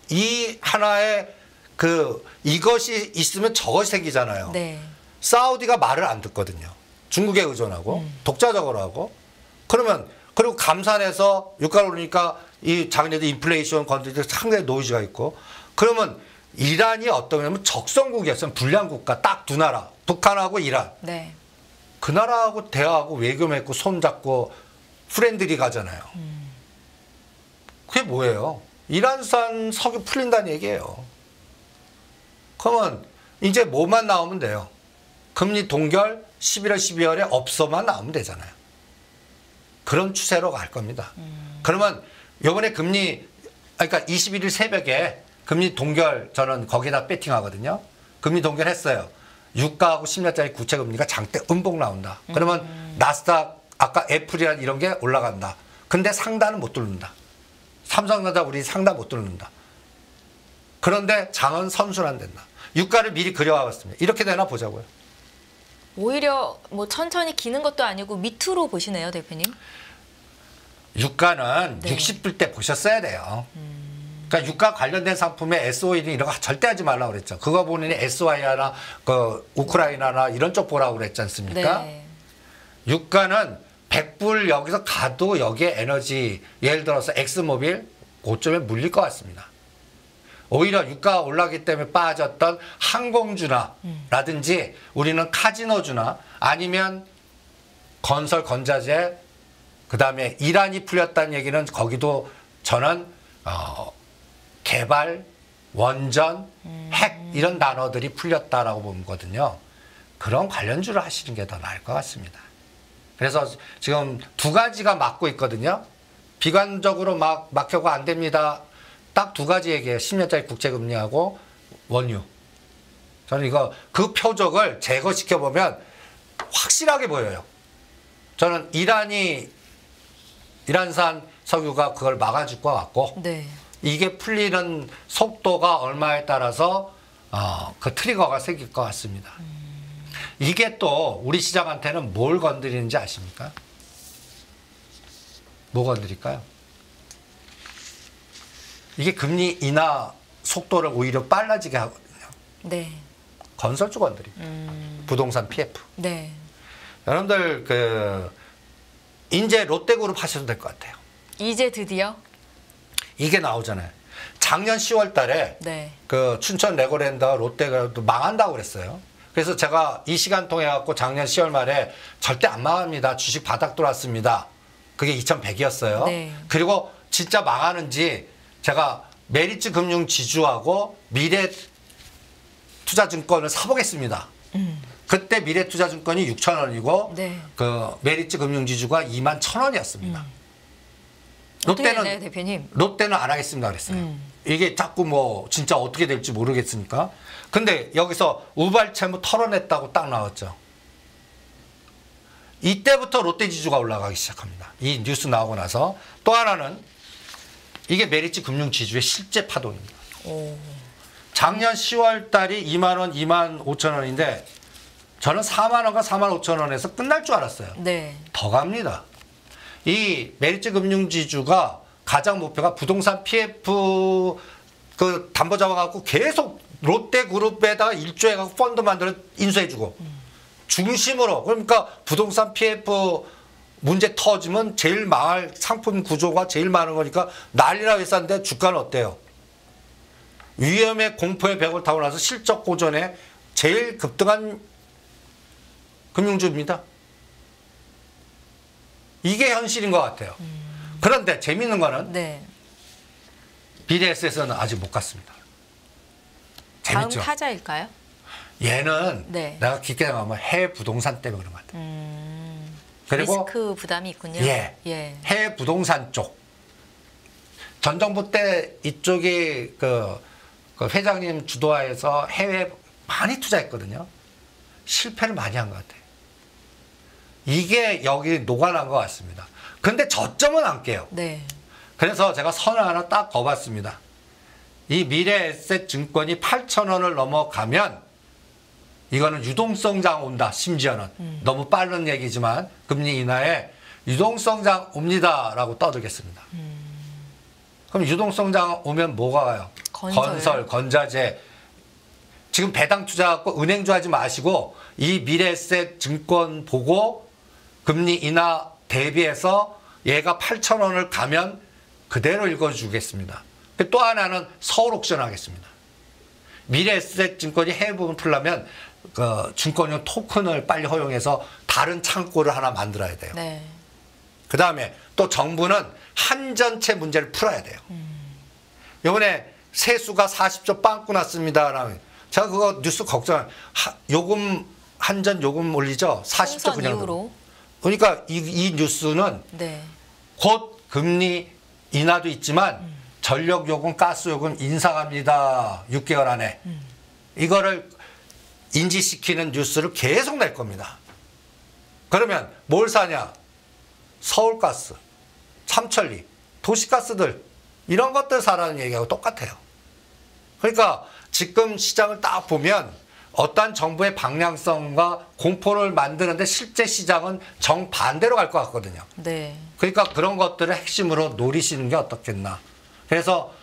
이 하나의 이것이 있으면 저것이 생기잖아요. 네. 사우디가 말을 안 듣거든요. 중국에 의존하고 독자적으로 하고 그리고 감산해서 유가를 올리니까 이 자기네들 인플레이션 건드리들 상당히 노이즈가 있고 그러면 이란이 어떤 거냐면 적성국이었으면 불량 국가 딱 두 나라 북한하고 이란 네. 그 나라하고 대화하고 외교 맺고 손잡고 프렌들리 가잖아요. 그게 뭐예요? 이란산 석유 풀린다는 얘기예요. 그러면 이제 뭐만 나오면 돼요? 금리 동결 11월, 12월에 없어만 나오면 되잖아요. 그런 추세로 갈 겁니다. 그러면 이번에 그러니까 21일 새벽에 금리 동결 저는 거기다 배팅하거든요. 금리 동결했어요. 유가하고 10년짜리 국채금리가 장대 음봉 나온다. 그러면 나스닥 아까 애플이란 이런 게 올라간다. 근데 상단은 못 뚫는다. 삼성전자 우리 상단 못 뚫는다. 그런데 장은 선순환된다. 유가를 미리 그려와봤습니다. 이렇게 되나 보자고요. 오히려 뭐 천천히 기는 것도 아니고 밑으로 보시네요, 대표님. 유가는 네. 60불 때 보셨어야 돼요. 그러니까 유가 관련된 상품에 SOE 이런 거 절대 하지 말라고 그랬죠. 그거 보니 SY나 그 우크라이나나 이런 쪽 보라고 그랬지 않습니까? 네. 유가는 100불 여기서 가도 여기에 에너지 예를 들어서 엑스모빌 고점에 물릴 것 같습니다. 오히려 유가가 올라가기 때문에 빠졌던 항공주나라든지 우리는 카지노주나 아니면 건설 건자재 그다음에 이란이 풀렸다는 얘기는 거기도 저는 개발, 원전, 핵 이런 단어들이 풀렸다라고 보거든요. 그런 관련주를 하시는 게 더 나을 것 같습니다. 그래서 지금 두 가지가 막고 있거든요. 비관적으로 막혀가 안 됩니다. 딱 두 가지 얘기예요. 10년짜리 국채금리하고 원유. 저는 이거 그 표적을 제거시켜 보면 확실하게 보여요. 저는 이란산 석유가 그걸 막아줄 것 같고 네. 이게 풀리는 속도가 얼마에 따라서 그 트리거가 생길 것 같습니다. 이게 또 우리 시장한테는 뭘 건드리는지 아십니까? 뭐 건드릴까요? 이게 금리 인하 속도를 오히려 빨라지게 하거든요. 네. 건설주 건드립니다. 부동산 PF. 네. 여러분들 이제 롯데그룹 하셔도 될 것 같아요. 이제 드디어 이게 나오잖아요. 작년 10월 달에 네. 그 춘천 레고랜드 롯데가 또 망한다고 그랬어요. 그래서 제가 이 시간 통해 갖고 작년 10월 말에 절대 안 망합니다. 주식 바닥 돌았습니다. 그게 2100이었어요. 네. 그리고 진짜 망하는지 제가 메리츠 금융 지주하고 미래 투자증권을 사보겠습니다. 그때 미래 투자증권이 6,000원이고 네. 그 메리츠 금융 지주가 21,000원이었습니다. 어떻게 되나요, 대표님? 롯데는 안 하겠습니다 그랬어요. 이게 자꾸 뭐 진짜 어떻게 될지 모르겠으니까. 근데 여기서 우발채무 털어냈다고 딱 나왔죠. 이때부터 롯데 지주가 올라가기 시작합니다. 이 뉴스 나오고 나서. 또 하나는 이게 메리츠 금융 지주의 실제 파동입니다. 오. 작년 10월 달이 2만 원, 2만 5천 원인데 저는 4만 원과 4만 5천 원에서 끝날 줄 알았어요. 네. 더 갑니다. 이 메리츠 금융지주가 가장 목표가 부동산 PF 그 담보 잡아갖고 계속 롯데그룹에다가 일조해갖고 펀드 만들어 인수해주고 중심으로 그러니까 부동산 PF 문제 터지면 제일 망할 상품 구조가 제일 많은 거니까 난리나 회사인데 주가는 어때요? 위험의 공포의 벽을 타고 나서 실적 고전에 제일 급등한 금융주입니다. 이게 현실인 것 같아요. 그런데 재밌는 거는 네. BDS에서는 아직 못 갔습니다. 다음 재밌죠? 타자일까요? 얘는 네. 내가 깊게 생각하면 해외 부동산 때문에 그런 것 같아요. 그리고 리스크 부담이 있군요. 예, 해외 부동산 쪽. 전 정부 때 이쪽이 그 회장님 주도하에서 해외에 많이 투자했거든요. 실패를 많이 한 것 같아요. 이게 여기 녹아난 것 같습니다. 근데 저점은 안 깨요. 네. 그래서 제가 선을 하나 딱 거봤습니다. 이 미래에셋 증권이 8,000원을 넘어가면 이거는 유동성장 온다. 심지어는 너무 빠른 얘기지만 금리 인하에 유동성장 옵니다라고 떠들겠습니다. 그럼 유동성장 오면 뭐가 와요? 건설, 건자재. 지금 배당 투자하고 은행주 하지 마시고 이 미래에셋 증권 보고 금리 인하 대비해서 얘가 8,000원을 가면 그대로 읽어주겠습니다. 또 하나는 서울 옥션 하겠습니다. 미래에셋 증권이 해외 부분 풀려면 그 증권용 토큰을 빨리 허용해서 다른 창고를 하나 만들어야 돼요. 네. 그다음에 또 정부는 한전채 문제를 풀어야 돼요. 이번에 세수가 40조 빵꾸 났습니다라는 제가 그거 뉴스 걱정. 요금 한전 요금 올리죠. 40조 총선 그냥. 이후로. 그러니까 이 뉴스는 네. 곧 금리 인하도 있지만 전력 요금, 가스 요금 인상합니다. 6개월 안에. 이거를 인지시키는 뉴스를 계속 낼 겁니다. 그러면 뭘 사냐? 서울가스, 삼천리, 도시가스들 이런 것들 사라는 얘기하고 똑같아요. 그러니까 지금 시장을 딱 보면 어떤 정부의 방향성과 공포를 만드는데 실제 시장은 정반대로 갈 것 같거든요. 네. 그러니까 그런 것들을 핵심으로 노리시는 게 어떻겠나. 그래서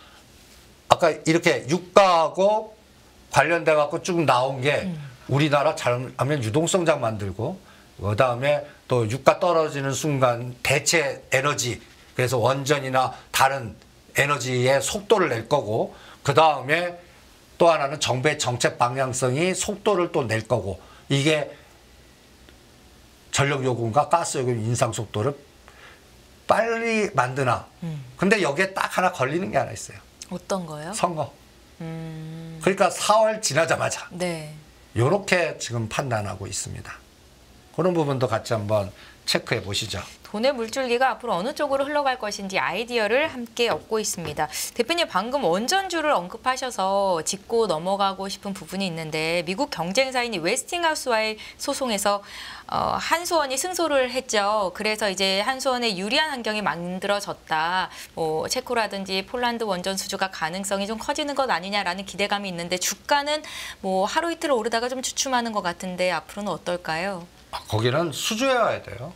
아까 이렇게 유가하고 관련돼 갖고 쭉 나온 게 우리나라 잘하면 유동성장 만들고 그다음에 또 유가 떨어지는 순간 대체 에너지 그래서 원전이나 다른 에너지의 속도를 낼 거고 그다음에 또 하나는 정부의 정책 방향성이 속도를 또 낼 거고 이게 전력 요금과 가스 요금 인상 속도를 빨리 만드나. 근데 여기에 딱 하나 걸리는 게 하나 있어요. 어떤 거요? 선거. 그러니까 4월 지나자마자 네. 이렇게 지금 판단하고 있습니다. 그런 부분도 같이 한번 체크해 보시죠. 돈의 물줄기가 앞으로 어느 쪽으로 흘러갈 것인지 아이디어를 함께 얻고 있습니다. 대표님 방금 원전주를 언급하셔서 짚고 넘어가고 싶은 부분이 있는데 미국 경쟁사인 웨스팅하우스와의 소송에서 한수원이 승소를 했죠. 그래서 이제 한수원의 유리한 환경이 만들어졌다. 뭐 체코라든지 폴란드 원전 수주가 가능성이 좀 커지는 것 아니냐라는 기대감이 있는데 주가는 뭐 하루 이틀 오르다가 좀 주춤하는 것 같은데 앞으로는 어떨까요? 거기는 수주해야 돼요.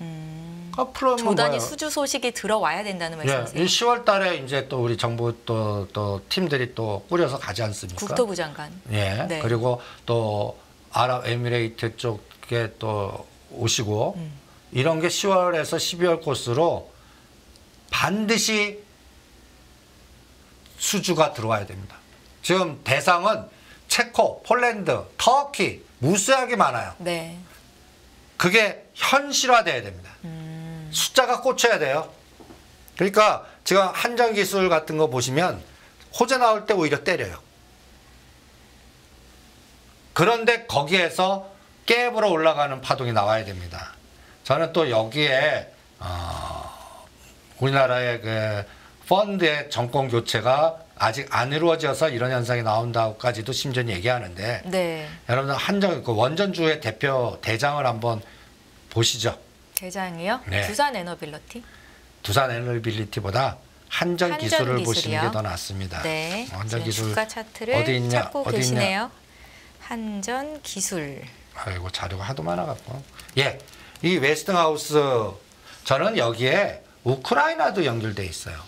앞으로 조단위 뭐예요? 수주 소식이 들어와야 된다는 말씀이세요? 이 10월 달에 이제 또 우리 정부 또 팀들이 또 꾸려서 가지 않습니까? 국토부 장관. 예. 네. 그리고 또 아랍에미레이트 쪽에 또 오시고 이런 게 10월에서 12월 코스로 반드시 수주가 들어와야 됩니다. 지금 대상은 체코, 폴란드, 터키 무수하게 많아요. 네. 그게 현실화돼야 됩니다. 숫자가 꽂혀야 돼요. 그러니까 지금 한전 기술 같은 거 보시면 호재 나올 때 오히려 때려요. 그런데 거기에서 깨부러 올라가는 파동이 나와야 됩니다. 저는 또 여기에 우리나라의 그 펀드의 정권 교체가 아직 안 이루어져서 이런 현상이 나온다고까지도 심지어 얘기하는데 네. 여러분들 한전 그 원전주의 대표 대장을 한번 보시죠. 대장이요? 네. 두산 에너빌리티. 두산 에너빌리티보다 한전 기술을 기술이요? 보시는 게 더 낫습니다. 네. 한전 지금 기술 주가 차트를 어디 있냐? 찾고 어디 계시네요. 한전 기술. 아이고 자료가 하도 많아갖고 예, 이 웨스팅하우스 저는 여기에 우크라이나도 연결돼 있어요.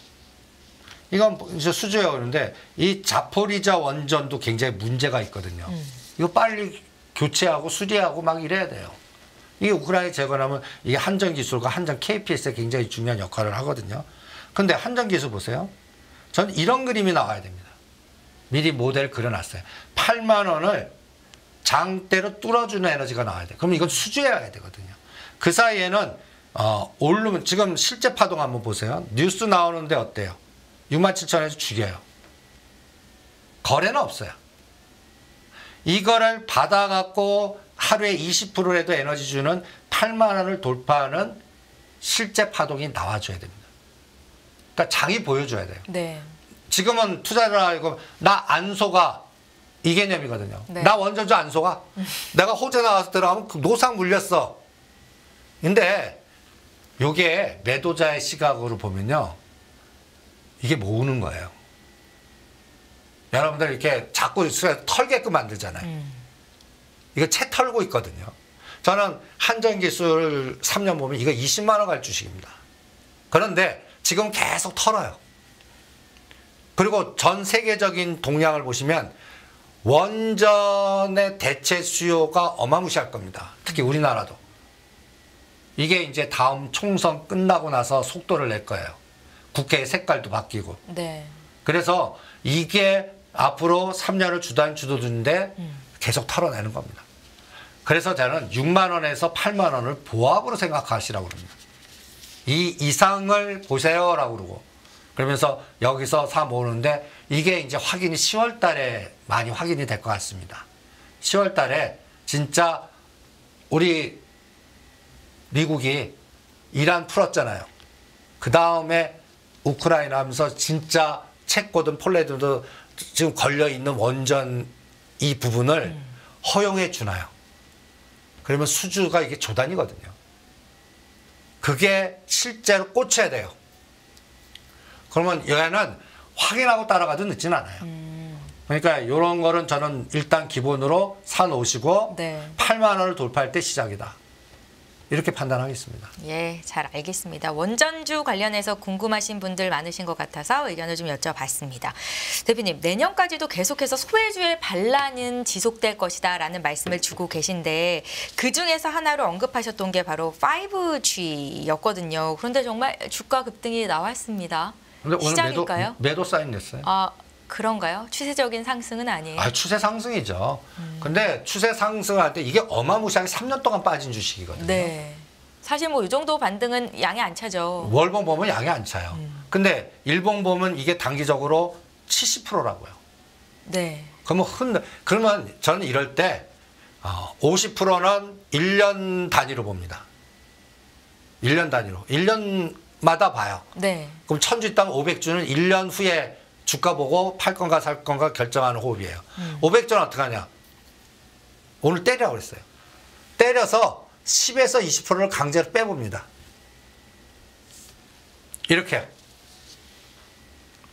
이건 이제 수주해 오는데 이 자포리자 원전도 굉장히 문제가 있거든요. 이거 빨리 교체하고 수리하고 막 이래야 돼요. 이게 우크라이나 재건하면 이게 한전 기술과 한전 KPS에 굉장히 중요한 역할을 하거든요. 근데 한전 기술 보세요. 전 이런 그림이 나와야 됩니다. 미리 모델 그려놨어요. 8만 원을 장대로 뚫어주는 에너지가 나와야 돼요. 그럼 이건 수주해야 되거든요. 그 사이에는 오르면 지금 실제 파동 한번 보세요. 뉴스 나오는데 어때요? 67,000원에서 죽여요. 거래는 없어요. 이거를 받아갖고 하루에 20%라도 에너지 주는 8만 원을 돌파하는 실제 파동이 나와줘야 됩니다. 그러니까 장이 보여줘야 돼요. 네. 지금은 투자를 하고 나 안 속아 이 개념이거든요. 네. 나 원전주 안 속아. 내가 호재 나와서 들어가면 그 노상 물렸어. 근데 요게 매도자의 시각으로 보면요. 이게 모으는 거예요. 여러분들 이렇게 자꾸 털게끔 만들잖아요. 이거 채 털고 있거든요. 저는 한전기술 3년 보면 이거 20만 원 갈 주식입니다. 그런데 지금 계속 털어요. 그리고 전 세계적인 동향을 보시면 원전의 대체 수요가 어마무시할 겁니다. 특히 우리나라도. 이게 이제 다음 총선 끝나고 나서 속도를 낼 거예요. 국회의 색깔도 바뀌고. 네. 그래서 이게 앞으로 3년을 주도주인데 계속 털어내는 겁니다. 그래서 저는 6만 원에서 8만 원을 보합으로 생각하시라고 그럽니다. 이 이상을 보세요라고 그러고 그러면서 여기서 사 모으는데 이게 이제 확인이 10월 달에 많이 확인이 될 것 같습니다. 10월 달에 진짜 우리 미국이 이란 풀었잖아요. 그 다음에 우크라이나 하면서 진짜 체코든 폴란드도 지금 걸려있는 원전 이 부분을 허용해 주나요? 그러면 수주가 이게 조단이거든요. 그게 실제로 꽂혀야 돼요. 그러면 얘는 확인하고 따라가도 늦진 않아요. 그러니까 이런 거는 저는 일단 기본으로 사놓으시고 네. 8만 원을 돌파할 때 시작이다. 이렇게 판단하겠습니다. 예, 잘 알겠습니다. 원전주 관련해서 궁금하신 분들 많으신 것 같아서 의견을 좀 여쭤봤습니다. 대표님, 내년까지도 계속해서 소외주의 반란은 지속될 것이다라는 말씀을 주고 계신데 그중에서 하나로 언급하셨던 게 바로 5G였거든요. 그런데 정말 주가 급등이 나왔습니다. 근데 오늘 시장일까요? 매도 사인 냈어요. 아, 그런가요? 추세적인 상승은 아니에요? 아, 추세 상승이죠. 근데 추세 상승할 때 이게 어마무시하게 3년 동안 빠진 주식이거든요. 네. 사실 뭐 이 정도 반등은 양이 안 차죠. 월봉 보면 양이 안 차요. 근데 일봉 보면 이게 단기적으로 70%라고요. 네. 그러면 저는 이럴 때 50%는 1년 단위로 봅니다. 1년 단위로. 1년마다 봐요. 네. 그럼 1000주당 500주는 1년 후에 주가 보고 팔 건가 살 건가 결정하는 호흡이에요. 500주는 어떻게 하냐? 오늘 때리라고 그랬어요. 때려서 10에서 20%를 강제로 빼봅니다. 이렇게.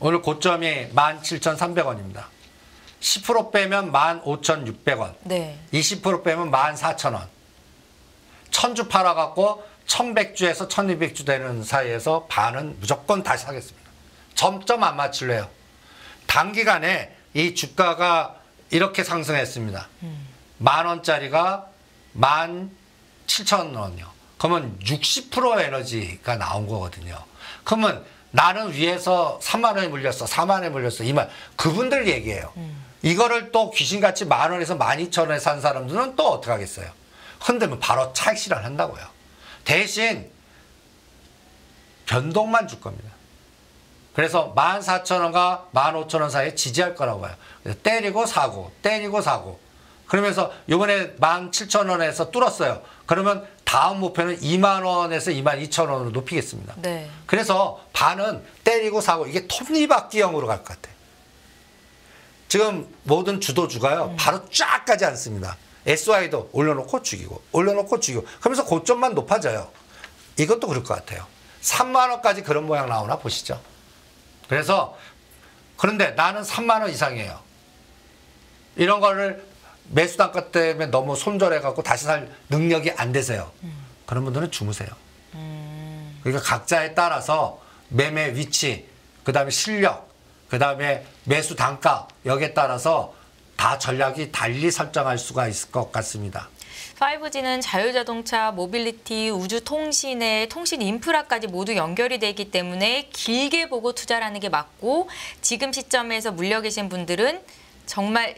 오늘 고점이 17,300원입니다. 10% 빼면 15,600원. 네. 20% 빼면 14,000원. 1000주 팔아갖고 1100주에서 1200주 되는 사이에서 반은 무조건 다시 사겠습니다. 점점 안 맞출래요. 단기간에 이 주가가 이렇게 상승했습니다. 10,000원짜리가 17,000원이요. 그러면 60% 에너지가 나온 거거든요. 그러면 나는 위에서 3만 원에 물렸어, 4만 원에 물렸어. 이 말 그분들 얘기예요. 이거를 또 귀신같이 10,000원에서 12,000원에 산 사람들은 또 어떻게 하겠어요? 흔들면 바로 차익 실현한다고요. 대신 변동만 줄 겁니다. 그래서 14,000원과 15,000원 사이에 지지할 거라고 봐요. 그래서 때리고 사고, 때리고 사고. 그러면서 이번에 17,000원에서 뚫었어요. 그러면 다음 목표는 2만 원에서 22,000원으로 높이겠습니다. 네. 그래서 반은 때리고 사고 이게 톱니바퀴형으로 갈 것 같아요. 지금 모든 주도주가요. 바로 쫙 가지 않습니다. SY도 올려놓고 죽이고 올려놓고 죽이고 그러면서 고점만 높아져요. 이것도 그럴 것 같아요. 3만 원까지 그런 모양 나오나 보시죠. 그래서 그런데 나는 3만 원 이상이에요. 이런 거를 매수 단가 때문에 너무 손절해 갖고 다시 살 능력이 안 되세요. 그런 분들은 주무세요. 그러니까 각자에 따라서 매매 위치, 그다음에 실력, 그다음에 매수 단가 여기에 따라서 다 전략이 달리 설정할 수가 있을 것 같습니다. 5G는 자율자동차, 모빌리티, 우주통신의 통신 인프라까지 모두 연결이 되기 때문에 길게 보고 투자라는 게 맞고 지금 시점에서 물려 계신 분들은 정말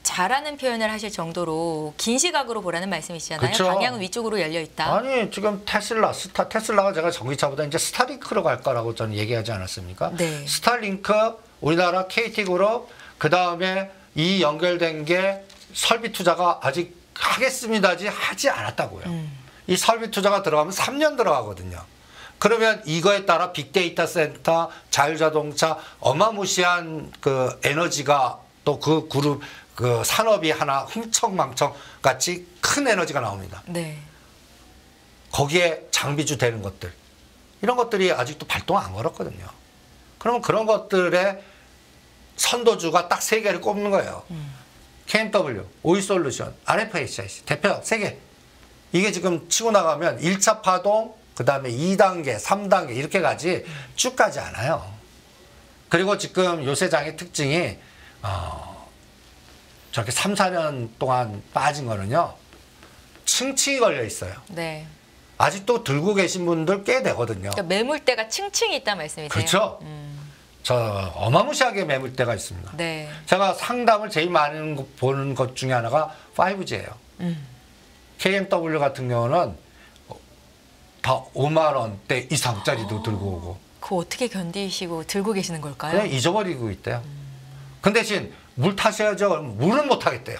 잘하는 표현을 하실 정도로 긴 시각으로 보라는 말씀이시잖아요. 그쵸. 방향은 위쪽으로 열려 있다. 아니 지금 테슬라가 제가 전기차보다 이제 스타링크로 갈 거라고 저는 얘기하지 않았습니까? 네. 스타링크, 우리나라 KT그룹, 그 다음에 이 연결된 게 설비 투자가 아직 하겠습니다지 하지 않았다고요. 이 설비 투자가 들어가면 3년 들어가거든요. 그러면 이거에 따라 빅데이터 센터, 자율자동차, 어마무시한 그 에너지가 또 그 그룹 그 산업이 하나 흥청망청 같이 큰 에너지가 나옵니다. 네. 거기에 장비주 되는 것들 이런 것들이 아직도 발동 안 걸었거든요. 그러면 그런 것들의 선도주가 딱 3개를 꼽는 거예요. KMW, 오이솔루션, RFHIC 대표 3개. 이게 지금 치고 나가면 1차 파동, 그 다음에 2단계, 3단계 이렇게 가지 쭉 가지 않아요. 그리고 지금 요새 장의 특징이 저렇게 3, 4년 동안 빠진 거는요. 층층이 걸려 있어요. 네. 아직도 들고 계신 분들 꽤 되거든요. 그러니까 매물대가 층층이 있다 말씀이세요? 그렇죠. 저 어마무시하게 매물대가 있습니다. 네. 제가 상담을 제일 많이 보는 것 중에 하나가 5G예요. KMW 같은 경우는 다 5만 원대 이상짜리도 들고 오고. 그거 어떻게 견디시고 들고 계시는 걸까요? 그냥 잊어버리고 있대요. 그 대신 물 타셔야죠. 물은 못 하겠대요.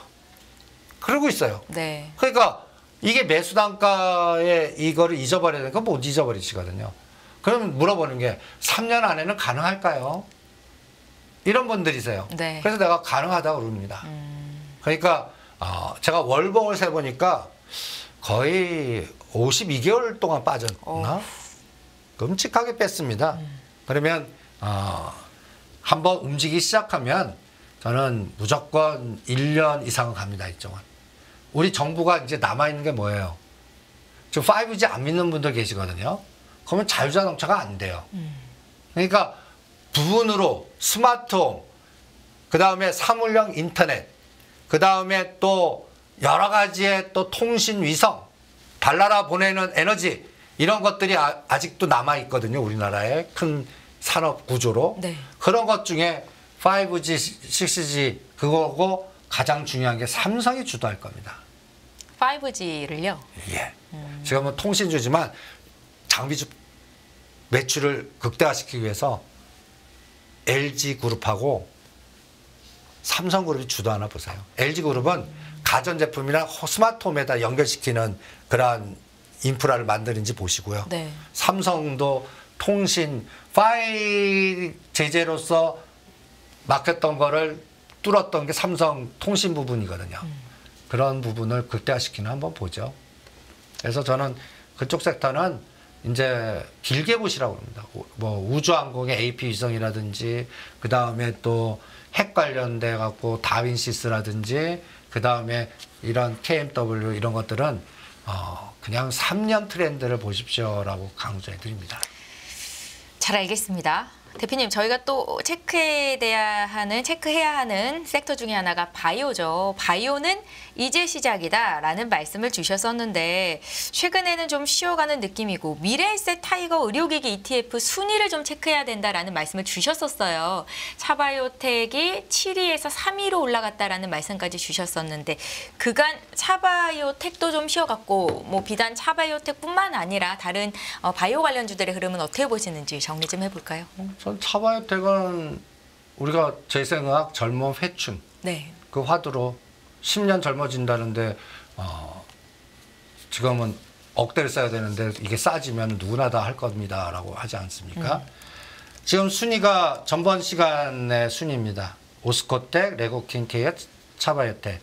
그러고 있어요. 네. 그러니까 이게 매수 단가에 이거를 잊어버려야 되니까 못 잊어버리시거든요. 그럼 물어보는 게 3년 안에는 가능할까요? 이런 분들이세요. 네. 그래서 내가 가능하다고 그럽니다. 그러니까 제가 월봉을 세보니까 거의 52개월 동안 빠졌나? 끔찍하게 뺐습니다. 그러면 한번 움직이기 시작하면 저는 무조건 1년 이상은 갑니다. 이쪽은. 우리 정부가 이제 남아있는 게 뭐예요? 지금 5G 안 믿는 분들 계시거든요. 그러면 자율자동차가 안 돼요. 그러니까 부분으로 스마트홈, 그 다음에 사물형 인터넷, 그 다음에 또 여러 가지의 또 통신 위성, 달나라 보내는 에너지, 이런 것들이 아직도 남아있거든요. 우리나라의 큰 산업 구조로. 네. 그런 것 중에 5G, 6G 그거고 가장 중요한 게 삼성이 주도할 겁니다. 5G를요? 예. 지금은 통신주지만 장비주 매출을 극대화시키기 위해서 LG그룹하고 삼성그룹이 주도하나 보세요. LG그룹은 가전제품이나 스마트홈에다 연결시키는 그러한 인프라를 만드는지 보시고요. 네. 삼성도 통신, 5G 제재로서 막혔던 거를 뚫었던 게 삼성 통신 부분이거든요. 그런 부분을 극대화시키는 한번 보죠. 그래서 저는 그쪽 섹터는 이제 길게 보시라고 합니다. 뭐 우주항공의 AP 위성이라든지 그 다음에 또 핵 관련돼 갖고 다윈시스라든지 그 다음에 이런 KMW 이런 것들은 그냥 3년 트렌드를 보십시오라고 강조해 드립니다. 잘 알겠습니다. 대표님, 저희가 또 체크해야 하는 섹터 중에 하나가 바이오죠. 바이오는 이제 시작이다라는 말씀을 주셨었는데 최근에는 좀 쉬어가는 느낌이고 미래에셋 타이거 의료기기 ETF 순위를 좀 체크해야 된다라는 말씀을 주셨었어요. 차바이오텍이 7위에서 3위로 올라갔다라는 말씀까지 주셨었는데 그간 차바이오텍도 좀 쉬어갔고 뭐 비단 차바이오텍뿐만 아니라 다른 바이오 관련주들의 흐름은 어떻게 보시는지 정리 좀 해볼까요? 전 차바이오텍은 우리가 재생의학 젊은 회춘 네. 그 화두로 10년 젊어진다는데 지금은 억대를 써야 되는데 이게 싸지면 누구나 다 할 겁니다라고 하지 않습니까? 지금 순위가 전번 시간의 순위입니다. 오스코텍, 레고킨 케이어, 차바이오텍.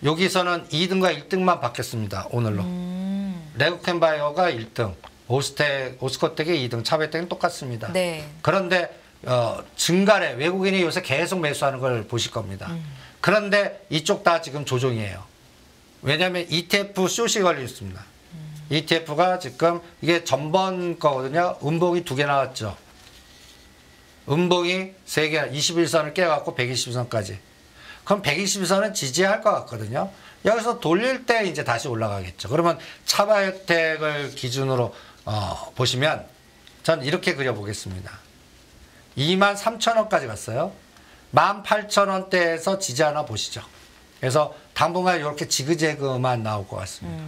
여기서는 2등과 1등만 바뀌었습니다. 오늘로. 레고킨 바이오가 1등, 오스코텍이 2등, 차바이오텍은 똑같습니다. 네. 그런데 증가래 외국인이 요새 계속 매수하는 걸 보실 겁니다. 그런데 이쪽 다 지금 조정이에요. 왜냐하면 ETF 숏이 걸려 있습니다. ETF가 지금 이게 전번 거거든요. 음봉이 2개 나왔죠. 음봉이 3개, 21선을 깨갖고 120선까지. 그럼 120선은 지지할 것 같거든요. 여기서 돌릴 때 이제 다시 올라가겠죠. 그러면 차바이오텍을 기준으로 보시면 전 이렇게 그려보겠습니다. 23,000원까지 갔어요. 18,000원대에서 지지 하나 보시죠. 그래서 당분간 이렇게 지그재그만 나올 것 같습니다.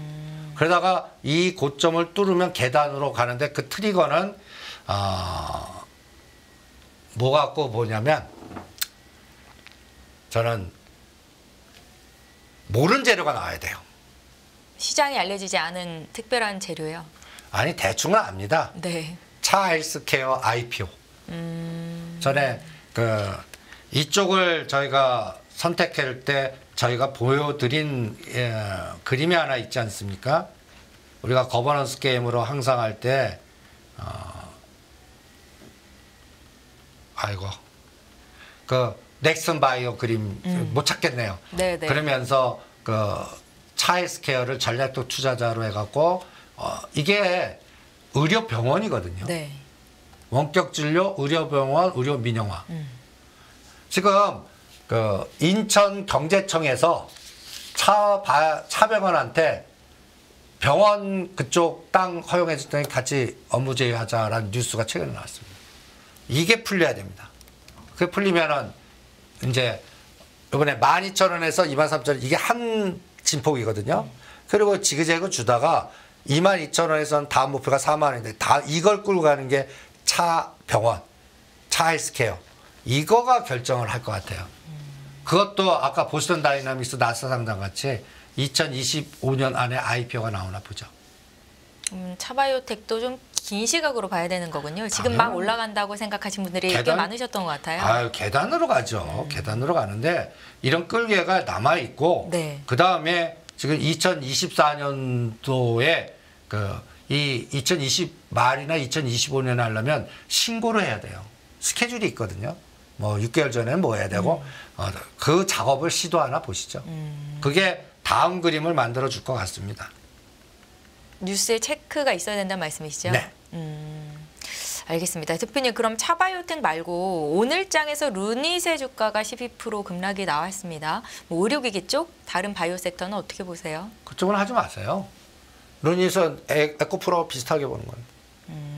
그러다가 이 고점을 뚫으면 계단으로 가는데 그 트리거는 뭐 갖고 보냐면 저는 모른 재료가 나와야 돼요. 시장에 알려지지 않은 특별한 재료요. 아니 대충은 압니다. 네. 차 헬스케어 IPO. 전에 이쪽을 저희가 선택할 때 저희가 보여드린 그림이 하나 있지 않습니까? 우리가 거버넌스 게임으로 항상 할 때 아이고 그 넥슨 바이오 그림 못 찾겠네요. 네네. 그러면서 차 헬스케어를 전략적 투자자로 해갖고 이게 의료병원이거든요. 네. 원격 진료, 의료병원, 의료민영화. 지금 인천 경제청에서 차병원한테 병원 그쪽 땅 허용해줄 때 같이 업무 제휴하자라는 뉴스가 최근에 나왔습니다. 이게 풀려야 됩니다. 그게 풀리면은 이제 이번에 12,000원에서 23,000원 이게 한 진폭이거든요. 그리고 지그재그 주다가 22,000원에선 다음 목표가 4만 원인데 다 이걸 끌고 가는 게 차 병원, 차 헬스케어 이거가 결정을 할 것 같아요. 그것도 아까 보스턴 다이나믹스 나스닥 상장 같이 2025년 안에 IPO가 나오나 보죠. 차바이오텍도 좀 긴 시각으로 봐야 되는 거군요. 지금 막 올라간다고 생각하신 분들이 꽤 많으셨던 것 같아요. 아유, 계단으로 가죠. 계단으로 가는데 이런 끌개가 남아 있고 네. 그 다음에 지금 2024년도에 이 2020 말이나 2025년에 하려면 신고를 해야 돼요. 스케줄이 있거든요. 뭐 6개월 전에 뭐 해야 되고 그 작업을 시도하나 보시죠. 그게 다음 그림을 만들어 줄 것 같습니다. 뉴스에 체크가 있어야 된다는 말씀이시죠? 네. 알겠습니다. 대표님 그럼 차바이오텍 말고 오늘 장에서 루닛의 주가가 12% 급락이 나왔습니다. 뭐 의료기기 쪽 다른 바이오 섹터는 어떻게 보세요? 그쪽은 하지 마세요. 루닛은 에코프로 비슷하게 보는 거예요.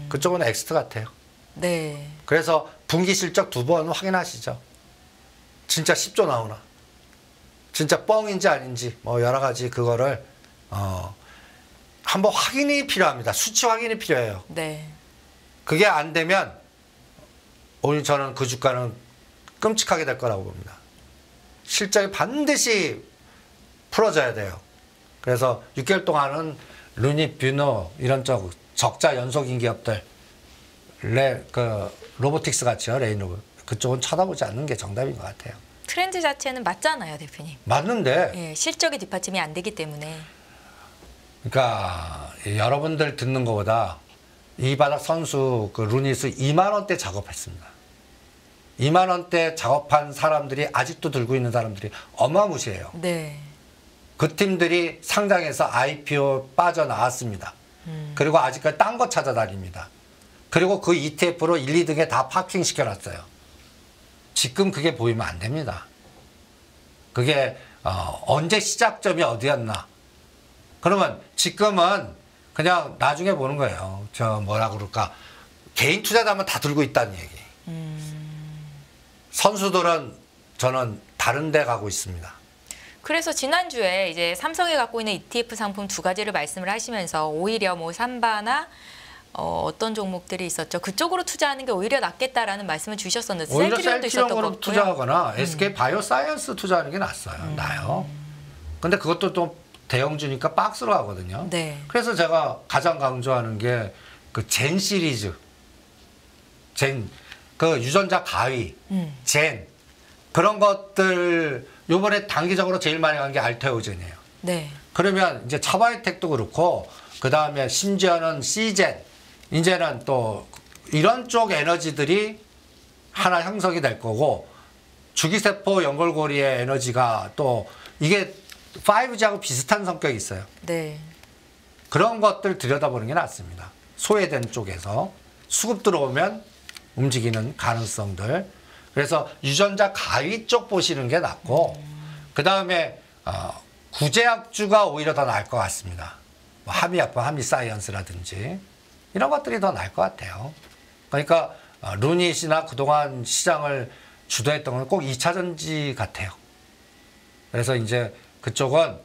그쪽은 엑스트 같아요. 네. 그래서 분기 실적 2번 확인하시죠. 진짜 10조 나오나. 진짜 뻥인지 아닌지 뭐 여러 가지 그거를 한번 확인이 필요합니다. 수치 확인이 필요해요. 네. 그게 안 되면 오늘 저는 그 주가는 끔찍하게 될 거라고 봅니다. 실적이 반드시 풀어져야 돼요. 그래서 6개월 동안은 루닛, 뷰노 이런 쪽 적자 연속인 기업들 로보틱스 같이요. 레이노브 그쪽은 쳐다보지 않는 게 정답인 것 같아요. 트렌드 자체는 맞잖아요, 대표님. 맞는데 예, 실적이 뒷받침이 안 되기 때문에. 그러니까 여러분들 듣는 것보다 이 바닥 선수 루닛을 2만 원대 작업했습니다. 2만 원대 작업한 사람들이 아직도 들고 있는 사람들이 어마무시해요. 네. 그 팀들이 상장해서 IPO 빠져나왔습니다. 그리고 아직까지 딴 거 찾아다닙니다. 그리고 그 ETF로 1, 2등에 다 파킹 시켜놨어요. 지금 그게 보이면 안 됩니다. 그게 언제 시작점이 어디였나. 그러면 지금은 그냥 나중에 보는 거예요. 저 뭐라 그럴까. 개인 투자자만 다 들고 있다는 얘기. 선수들은 저는 다른 데 가고 있습니다. 그래서 지난주에 이제 삼성이 갖고 있는 ETF 상품 2가지를 말씀을 하시면서 오히려 뭐 삼바나 어떤 종목들이 있었죠. 그쪽으로 투자하는 게 오히려 낫겠다라는 말씀을 주셨었는데 오히려 셀트리온도 있었던 것 셀트리온으로 같고요. 투자하거나 SK 바이오사이언스 투자하는 게 낫어요. 나요. 근데 그것도 또 대형주니까 박스로 하거든요. 네. 그래서 제가 가장 강조하는 게 그 젠 시리즈. 그 유전자 가위, 젠 그런 것들 요번에 단기적으로 제일 많이 간 게 알테오젠이에요. 네. 그러면 이제 차바이오텍도 그렇고 그 다음에 심지어는 C젠 이제는 또 이런 쪽 에너지들이 하나 형성이 될 거고 주기세포 연골고리의 에너지가 또 이게 5G하고 비슷한 성격이 있어요. 네. 그런 것들 들여다보는 게 낫습니다. 소외된 쪽에서 수급 들어오면 움직이는 가능성들. 그래서 유전자 가위 쪽 보시는 게 낫고 그 다음에 구제약주가 오히려 더 나을 것 같습니다. 뭐 하미약품, 하미사이언스라든지 이런 것들이 더 나을 것 같아요. 그러니까 루닛이나 그동안 시장을 주도했던 건 꼭 2차전지 같아요. 그래서 이제 그쪽은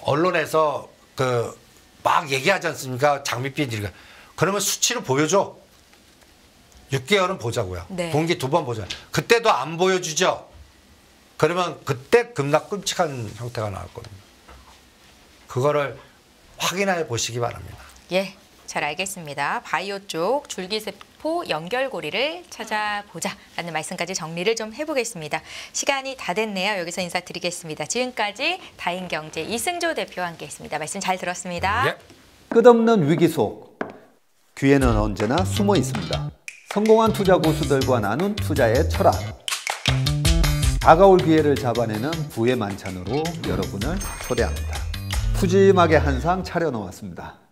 언론에서 막 얘기하지 않습니까? 장밋빛 이렇게. 그러면 수치로 보여줘. 6개월은 보자고요. 네. 분기 2번 보자. 그때도 안 보여주죠. 그러면 그때 급락 끔찍한 형태가 나올 겁니다. 그거를 확인해 보시기 바랍니다. 예, 잘 알겠습니다. 바이오 쪽 줄기세포 연결고리를 찾아보자라는 말씀까지 정리를 좀 해보겠습니다. 시간이 다 됐네요. 여기서 인사드리겠습니다. 지금까지 다인경제 이승조 대표와 함께했습니다. 말씀 잘 들었습니다. 예. 끝없는 위기 속 기회는 언제나 숨어 있습니다. 성공한 투자 고수들과 나눈 투자의 철학. 다가올 기회를 잡아내는 부의 만찬으로 여러분을 초대합니다. 푸짐하게 한 상 차려놓았습니다.